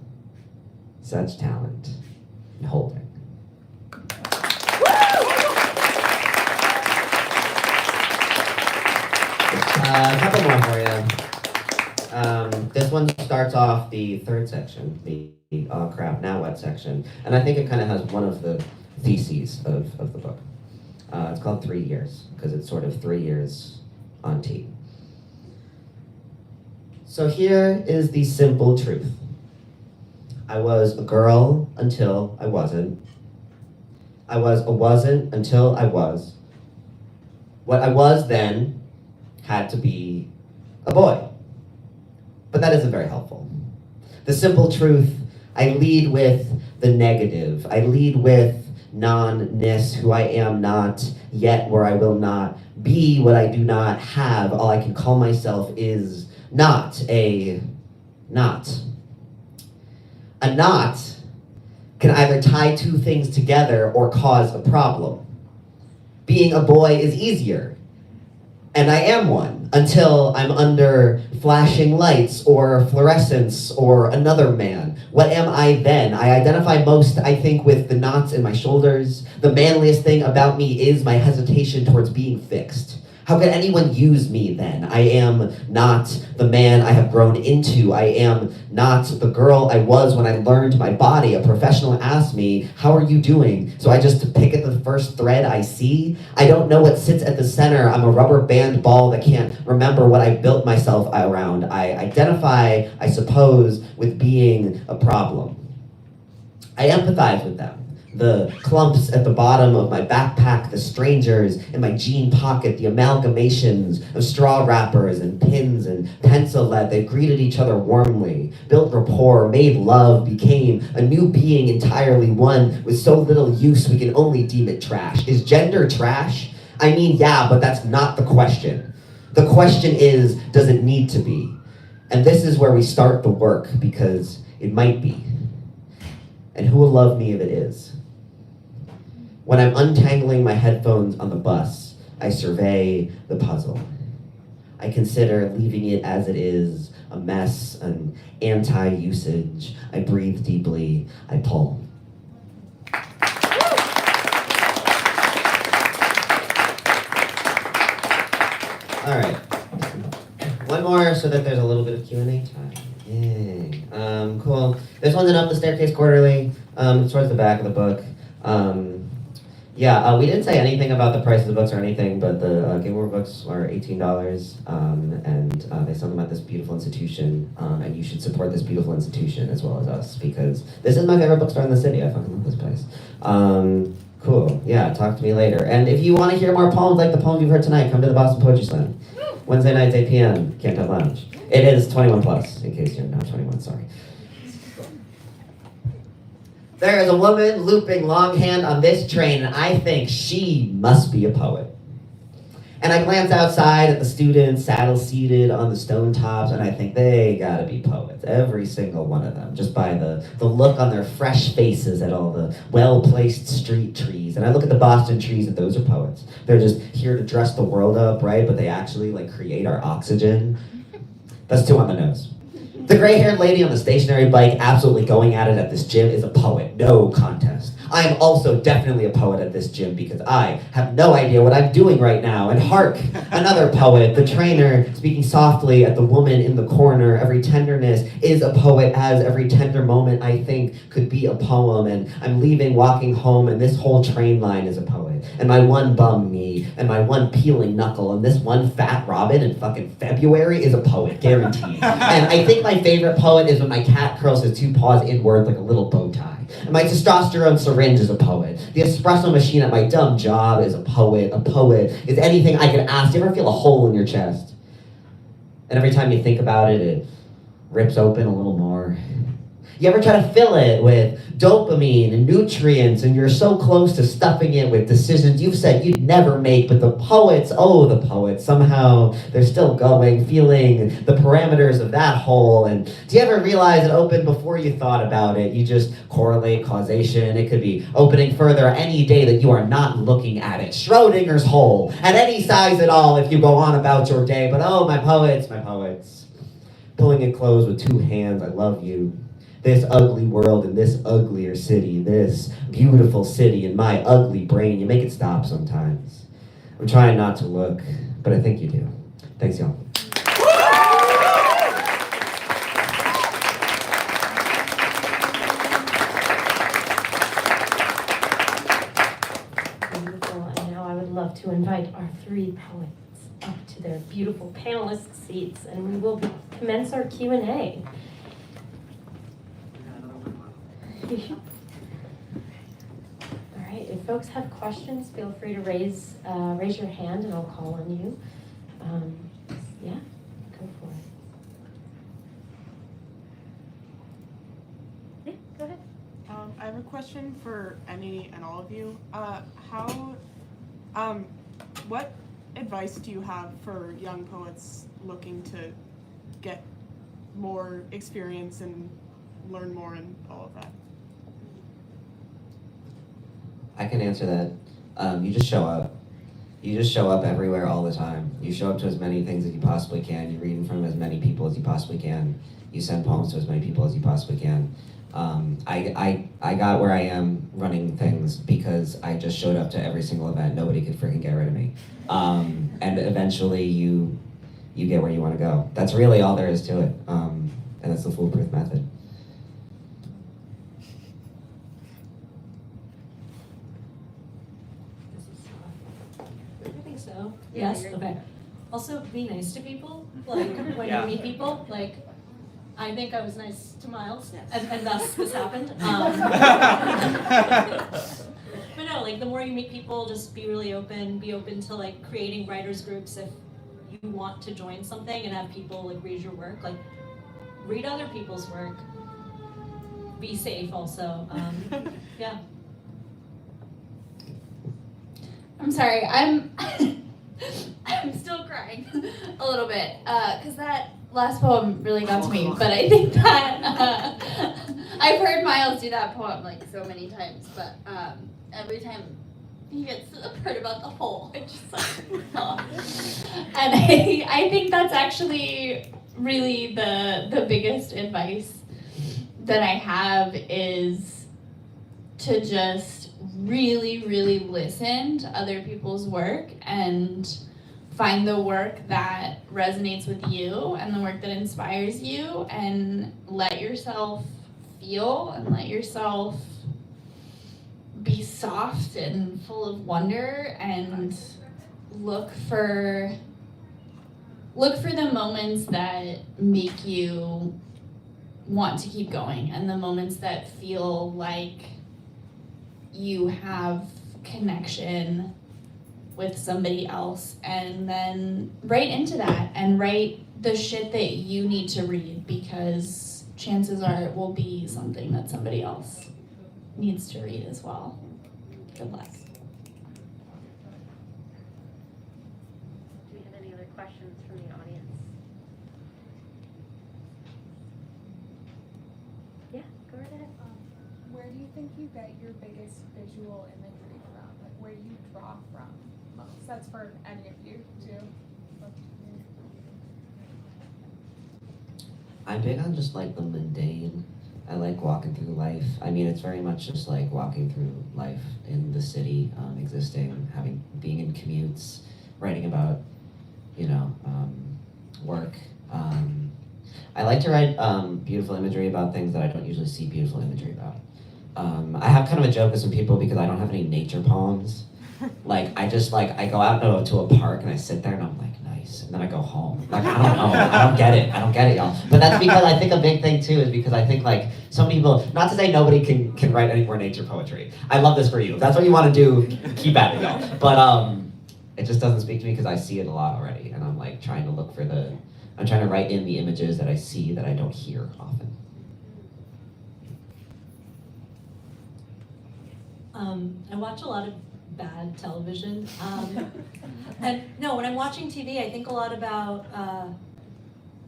Such talent in holding. A couple more for you. This one starts off the third section, the oh crap, now what section. And I think it kind of has one of the theses of the book. It's called 3 years, because it's sort of 3 years on T. So here is the simple truth. I was a girl until I wasn't. I was a wasn't until I was. What I was then had to be a boy. But that isn't very helpful. The simple truth, I lead with the negative. I lead with non-ness, who I am not, yet where I will not be what I do not have. All I can call myself is not a not. A knot can either tie two things together or cause a problem. Being a boy is easier, and I am one, until I'm under flashing lights or fluorescence or another man. What am I then? I identify most, I think, with the knots in my shoulders. The manliest thing about me is my hesitation towards being fixed. How could anyone use me then? I am not the man I have grown into. I am not the girl I was when I learned my body. A professional asked me, "How are you doing?" So I just pick at the first thread I see. I don't know what sits at the center. I'm a rubber band ball that can't remember what I built myself around. I identify, I suppose, with being a problem. I empathize with them. The clumps at the bottom of my backpack, the strangers in my jean pocket, the amalgamations of straw wrappers and pins and pencil lead that greeted each other warmly, built rapport, made love, became a new being entirely, one with so little use we can only deem it trash. Is gender trash? I mean, yeah, but that's not the question. The question is, does it need to be? And this is where we start the work, because it might be. And who will love me if it is? When I'm untangling my headphones on the bus, I survey the puzzle. I consider leaving it as it is, a mess, an anti-usage. I breathe deeply, I pull. All right, one more so that there's a little bit of Q&A time. Yay. Cool. This one's in Up the Staircase Quarterly. It's towards the back of the book. Yeah, we didn't say anything about the price of the books or anything, but the Game Over books are $18, and they sell them at this beautiful institution, and you should support this beautiful institution as well as us, because this is my favorite bookstore in the city. I fucking love this place. Cool. Yeah, talk to me later. And if you want to hear more poems like the poems you've heard tonight, come to the Boston Poetry Slam. Wednesday nights, 8 p.m., Can't Have Lounge. It is 21 plus, in case you're not 21, sorry. There is a woman looping longhand on this train, and I think she must be a poet. And I glance outside at the students saddle-seated on the stone tops, and I think they gotta be poets, every single one of them, just by the look on their fresh faces at all the well-placed street trees. And I look at the Boston trees, and those are poets. They're just here to dress the world up, right? But they actually create our oxygen. That's 2 on the nose. The gray-haired lady on the stationary bike absolutely going at it at this gym is a poet, no contest. I am also definitely a poet at this gym because I have no idea what I'm doing right now. And hark, another poet, the trainer speaking softly at the woman in the corner. Every tenderness is a poet, as every tender moment I think could be a poem. And I'm leaving, walking home, and this whole train line is a poet. And my one bum knee, and my one peeling knuckle, and this one fat robin in fucking February is a poet, guaranteed. And I think my favorite poet is when my cat curls his 2 paws inward like a little bow tie. And my testosterone syringe is a poet. The espresso machine at my dumb job is a poet. A poet is anything I could ask. Do you ever feel a hole in your chest? And every time you think about it, it rips open a little more. You ever try to fill it with dopamine and nutrients, and you're so close to stuffing it with decisions you've said you'd never make, but the poets, oh, the poets, somehow they're still going, feeling the parameters of that hole. And do you ever realize it opened before you thought about it? You just correlate causation. It could be opening further any day that you are not looking at it. Schrodinger's hole, at any size at all if you go on about your day. But oh, my poets, pulling it closed with 2 hands, I love you. This ugly world in this uglier city, this beautiful city in my ugly brain. You make it stop sometimes. I'm trying not to look, but I think you do. Thanks, y'all. Beautiful, and now I would love to invite our 3 poets up to their beautiful panelist seats, and we will commence our Q&A. All right, if folks have questions, feel free to raise your hand and I'll call on you. Yeah, go for it. Yeah, go ahead. I have a question for any and all of you. What advice do you have for young poets looking to get more experience and learn more and all of that? I can answer that. You just show up. You just show up everywhere all the time. You show up to as many things as you possibly can. You read in front of as many people as you possibly can. You send poems to as many people as you possibly can. I got where I am running things because I just showed up to every single event. Nobody could freaking get rid of me. And eventually you get where you want to go. That's really all there is to it. And that's the foolproof method. I think so. Yeah, Yes. you're- Okay. Also, be nice to people. Like when you meet people. Like, I think I was nice to Myles, and thus this happened. But no, like the more you meet people, just be really open. Be open to like creating writers groups if you want to join something and have people like read your work. Like, read other people's work. Be safe also. Yeah. I'm sorry, I'm still crying a little bit, because that last poem really got to me, but I think that, I've heard Myles do that poem like so many times, but every time he gets to the part about the hole, I just like, oh. And I think that's actually really the biggest advice that I have is to just really, really listen to other people's work and find the work that resonates with you and the work that inspires you, and let yourself feel and let yourself be soft and full of wonder, and look for the moments that make you want to keep going, and the moments that feel like you have connection with somebody else, and then write into that and write the shit that you need to read, because chances are it will be something that somebody else needs to read as well. Good luck. Do we have any other questions from the audience? Yeah, go right ahead. Where do you think you get your biggest visual imagery from? Like, where do you draw from most? That's for any of you, too. I'm big on just like the mundane. I like walking through life. I mean, it's very much just like walking through life in the city, existing, being in commutes, writing about, work. I like to write beautiful imagery about things that I don't usually see beautiful imagery about. I have kind of a joke with some people because I don't have any nature poems. Like, I go out to a park and I sit there and I'm like, nice. And then I go home. Like, I don't know. I don't get it, y'all. But that's because I think a big thing too is because I think like some people, not to say nobody can write any more nature poetry. I love this for you. If that's what you want to do, keep at it, y'all. But it just doesn't speak to me because I see it a lot already. And I'm like trying to I'm trying to write in the images that I see that I don't hear often. I watch a lot of bad television. And no, when I'm watching TV, I think a lot about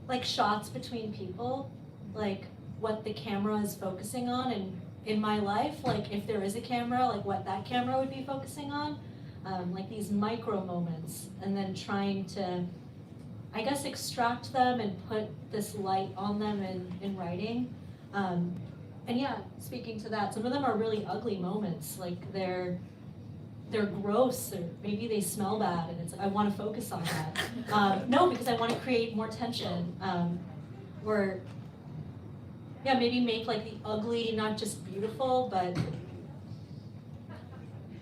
like shots between people, like what the camera is focusing on, and in my life, like if there is a camera, like what that camera would be focusing on, like these micro moments, and then trying to, I guess, extract them and put this light on them in writing. And yeah, speaking to that, some of them are really ugly moments, like they're gross, or maybe they smell bad, and it's I want to focus on that. No, because I want to create more tension, or yeah, maybe make like the ugly not just beautiful, but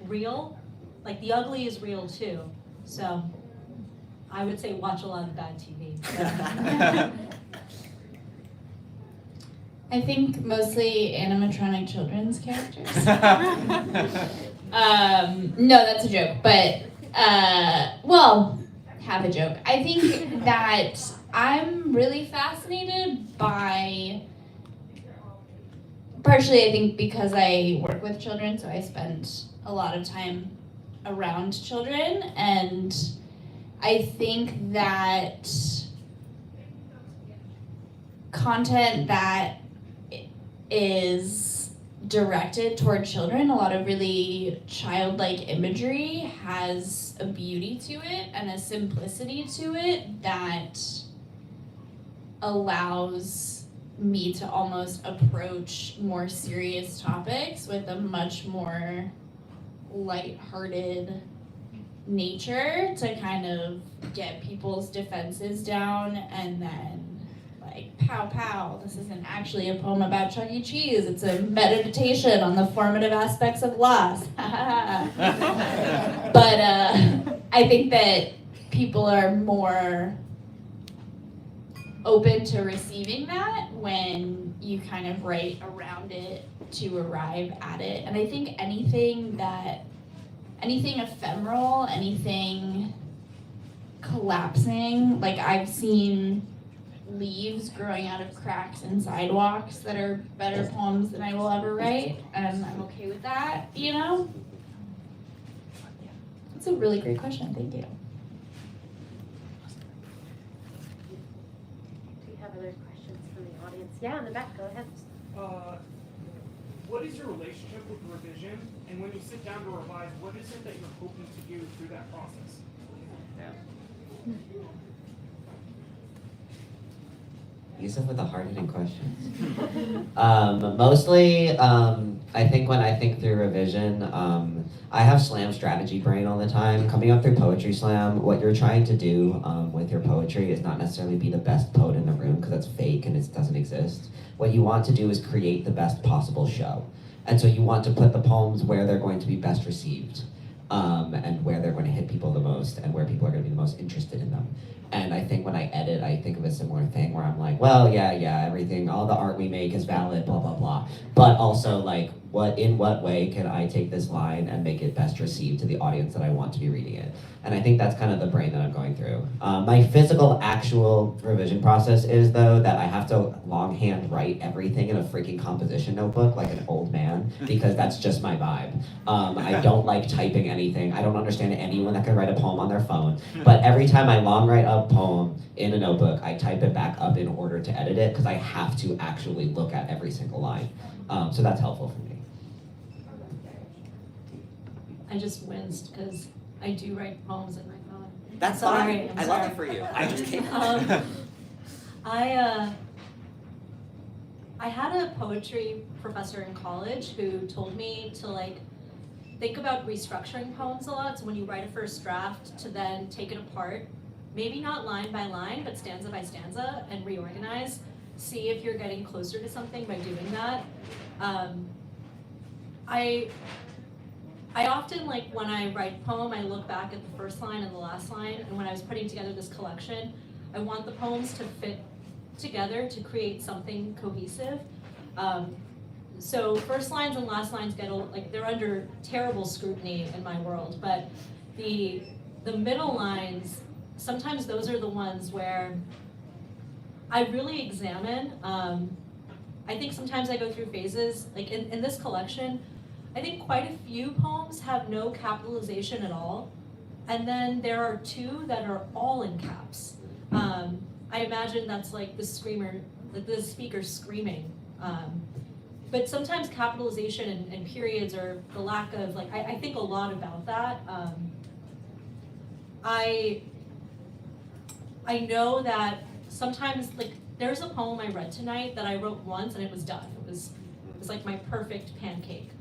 real. Like the ugly is real too. So I would say watch a lot of bad TV. I think mostly animatronic children's characters. No, that's a joke, but, well, have a joke. I think that I'm really fascinated by, partially I think because I work with children, so I spend a lot of time around children, and I think that content that is directed toward children, a lot of really childlike imagery, has a beauty to it and a simplicity to it that allows me to almost approach more serious topics with a much more lighthearted nature to kind of get people's defenses down, and then like, pow pow, this isn't actually a poem about Chuck E. Cheese, it's a meditation on the formative aspects of loss. But I think that people are more open to receiving that when you kind of write around it to arrive at it. And I think anything ephemeral, anything collapsing, like I've seen leaves growing out of cracks in sidewalks that are better poems than I will ever write, and I'm okay with that, you know? It's a really great question, thank you. Do you have other questions from the audience? Yeah, in the back, go ahead. What is your relationship with revision? And when you sit down to revise, what is it that you're hoping to do through that process? Yusuf with the hard-hitting questions. Mostly, I think when I think through revision, I have slam strategy brain all the time. Coming up through Poetry Slam, what you're trying to do with your poetry is not necessarily be the best poet in the room, because that's fake and it doesn't exist. What you want to do is create the best possible show. And so you want to put the poems where they're going to be best received, and where they're going to hit people the most, and where people are going to be the most interested in them. And I think when I edit, I think of a similar thing where I'm like, well, yeah, everything, all the art we make is valid, blah, blah, blah. But also, like, in what way can I take this line and make it best received to the audience that I want to be reading it? And I think that's kind of the brain that I'm going through. My physical, actual revision process is, though, that I have to longhand write everything in a freaking composition notebook like an old man, because that's just my vibe. I don't like typing anything. I don't understand anyone that can write a poem on their phone. But every time I long write a poem in a notebook, I type it back up in order to edit it, because I have to actually look at every single line. So that's helpful for me. I just winced because I do write poems in my phone. That's Sorry, fine. I'm I love sorry. it for you. I just can't. I had a poetry professor in college who told me to like think about restructuring poems a lot. So when you write a first draft, to then take it apart, maybe not line by line, but stanza by stanza, and reorganize. See if you're getting closer to something by doing that. I often, like, when I write a poem, I look back at the first line and the last line, and when I was putting together this collection, I want the poems to fit together to create something cohesive. So first lines and last lines they're under terrible scrutiny in my world, but the middle lines, sometimes those are the ones where I really examine. I think sometimes I go through phases, like in this collection, I think quite a few poems have no capitalization at all, and then there are two that are all in caps. I imagine that's like the speaker screaming. But sometimes capitalization and periods, or the lack of, like, I think a lot about that. I know that sometimes, like, there's a poem I read tonight that I wrote once and it was done. It was like my perfect pancake.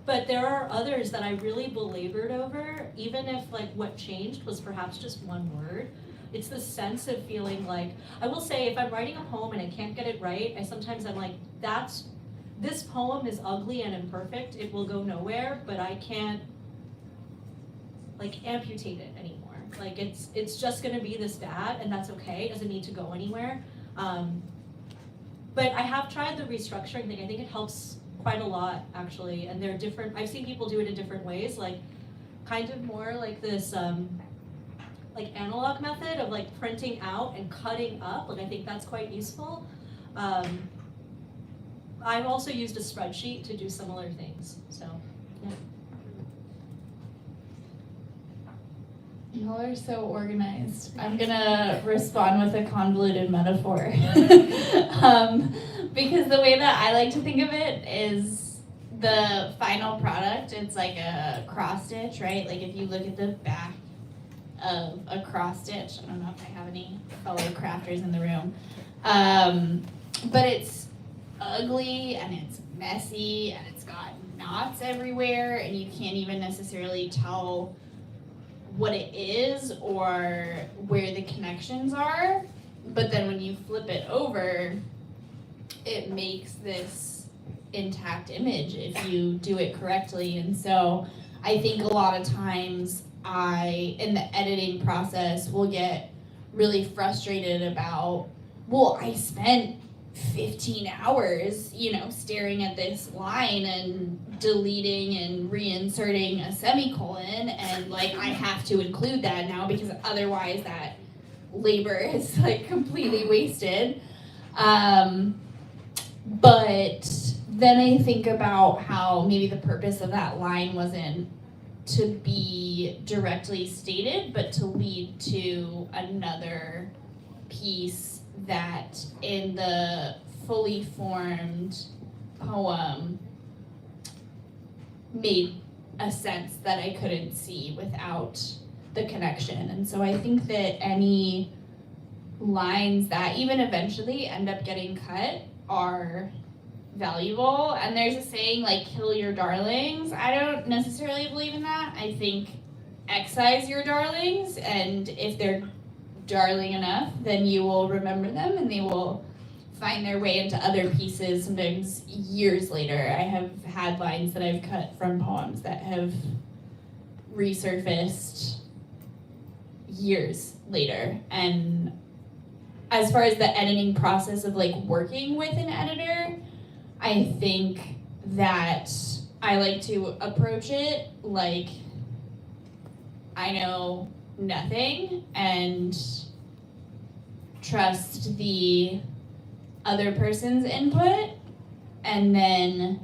But there are others that I really belabored over, even if like what changed was perhaps just one word. It's the sense of feeling like, I will say, if I'm writing a poem and I can't get it right, I'm like, this poem is ugly and imperfect, it will go nowhere, but I can't like amputate it anymore. Like it's just gonna be this bad, and that's okay, it doesn't need to go anywhere. But I have tried the restructuring thing. I think it helps quite a lot, actually. And they're different. I've seen people do it in different ways, like kind of more like this like analog method of like printing out and cutting up. Like I think that's quite useful. I've also used a spreadsheet to do similar things. So yeah. Y'all are so organized. I'm gonna respond with a convoluted metaphor. Because the way that I like to think of it is the final product, it's like a cross stitch, right? Like if you look at the back of a cross stitch, I don't know if I have any fellow crafters in the room, but it's ugly and it's messy and it's got knots everywhere and you can't even necessarily tell what it is or where the connections are. But then when you flip it over, it makes this intact image if you do it correctly. And so I think a lot of times in the editing process, will get really frustrated about, well, I spent 15 hours, staring at this line and deleting and reinserting a semicolon, and like I have to include that now because otherwise that labor is like completely wasted. But then I think about how maybe the purpose of that line wasn't to be directly stated, but to lead to another piece that in the fully formed poem made a sense that I couldn't see without the connection. And so I think that any lines that even eventually end up getting cut are valuable. And there's a saying like, kill your darlings. I don't necessarily believe in that. I think excise your darlings, and if they're darling enough, then you will remember them and they will find their way into other pieces sometimes years later. I have had lines that I've cut from poems that have resurfaced years later. And as far as the editing process of like working with an editor, I think that I like to approach it like I know nothing and trust the other person's input, and then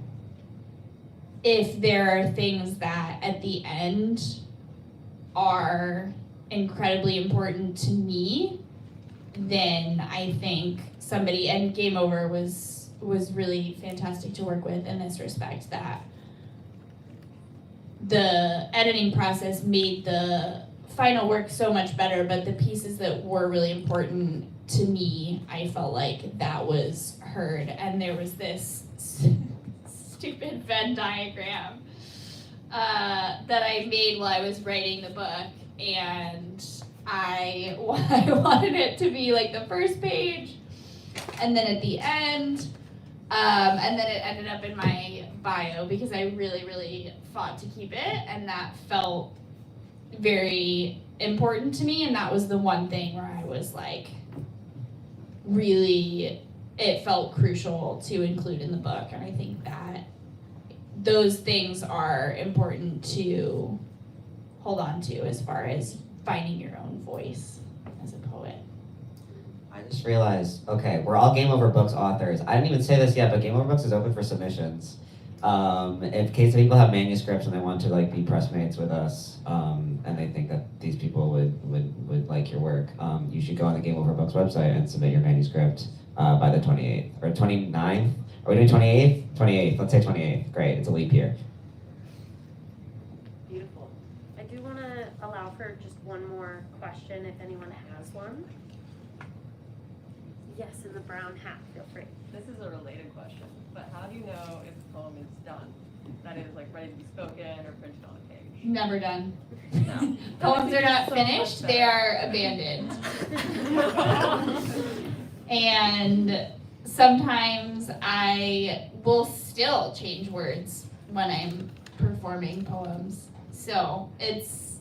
if there are things that at the end are incredibly important to me, then I think somebody, and Game Over was really fantastic to work with in this respect, that the editing process made the final work so much better, but the pieces that were really important to me, I felt like that was heard. And there was this stupid Venn diagram that I made while I was writing the book, and I wanted it to be like the first page, and then at the end, and then it ended up in my bio because I really, really fought to keep it, and that felt very important to me, and that was the one thing where I was like, really, it felt crucial to include in the book, and I think that those things are important to hold on to as far as finding your own voice as a poet. I just realized, okay, we're all Game Over Books authors. I didn't even say this yet, but Game Over Books is open for submissions. In case people have manuscripts and they want to like be pressmates with us, and they think that these people would like your work, you should go on the Game Over Books website and submit your manuscript by the 28th or 29th. Are we doing 28th? 28th. Let's say 28th. Great. It's a leap year. Beautiful. I do want to allow for just one more question if anyone has one. Yes, in the brown hat. Feel free. This is a related question, but how do you know if a poem is done? That is, like, ready to be spoken or printed on a page? Never done. No. Poems are not So finished, much they better. are abandoned. And sometimes I will still change words when I'm performing poems. So it's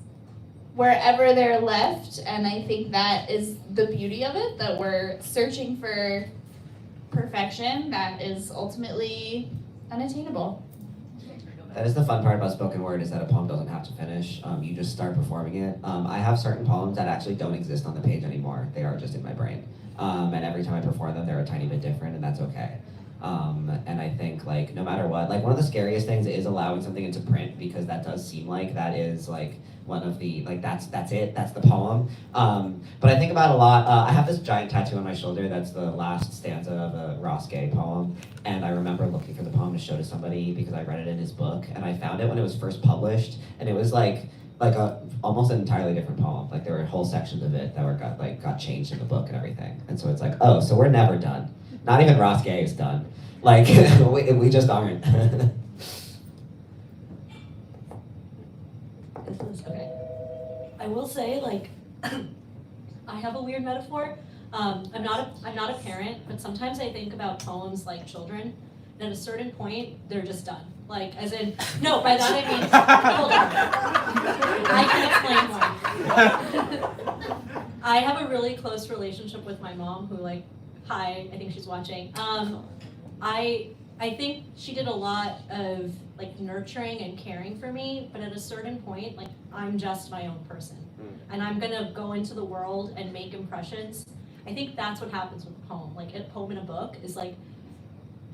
wherever they're left, and I think that is the beauty of it, that we're searching for perfection that is ultimately unattainable. That is the fun part about spoken word, is that a poem doesn't have to finish. You just start performing it. I have certain poems that actually don't exist on the page anymore. They are just in my brain. And every time I perform them, they're a tiny bit different, and that's okay. And I think, like, no matter what, like, one of the scariest things is allowing something into print, because that does seem like that is, like, one of the, like, that's it, that's the poem. But I think about a lot, I have this giant tattoo on my shoulder that's the last stanza of a Ross Gay poem, and I remember looking for the poem to show to somebody because I read it in his book, and I found it when it was first published, and it was like a almost an entirely different poem. Like, there were whole sections of it that got changed in the book and everything. And so it's like, oh, so we're never done. Not even Ross Gay is done. Like, we just aren't. Okay. I will say, like, I have a weird metaphor. I'm not a parent, but sometimes I think about poems like children, and at a certain point, they're just done. Like, as in, no, by that I mean, hold on. I can explain more. I have a really close relationship with my mom, who, like, hi, I think she's watching. I think she did a lot of, like, nurturing and caring for me, but at a certain point, like, I'm just my own person. And I'm gonna go into the world and make impressions. I think that's what happens with a poem. Like, a poem in a book is like,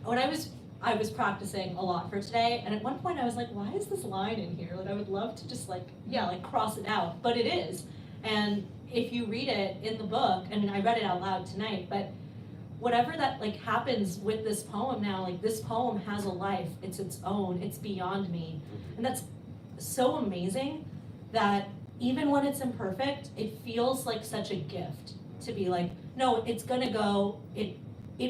when I was practicing a lot for today, and at one point I was like, why is this line in here? Like, I would love to just, like, yeah, like, cross it out, but it is. And if you read it in the book, and I read it out loud tonight, but whatever that, like, happens with this poem now, like, this poem has a life, it's its own, it's beyond me. And that's so amazing that even when it's imperfect, it feels like such a gift to be like, no, it's gonna go, it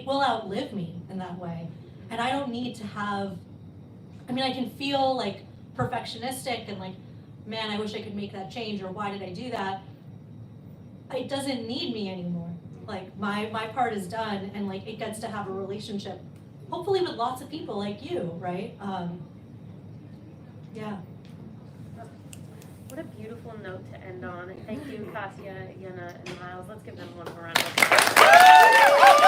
will outlive me in that way. And I don't need to have, I mean, I can feel, like, perfectionistic and, like, man, I wish I could make that change, or why did I do that? It doesn't need me anymore. Like my part is done, and like it gets to have a relationship, hopefully with lots of people like you, right? Yeah. What a beautiful note to end on. Thank you, Katya, Yena, and Myles. Let's give them one more round of applause.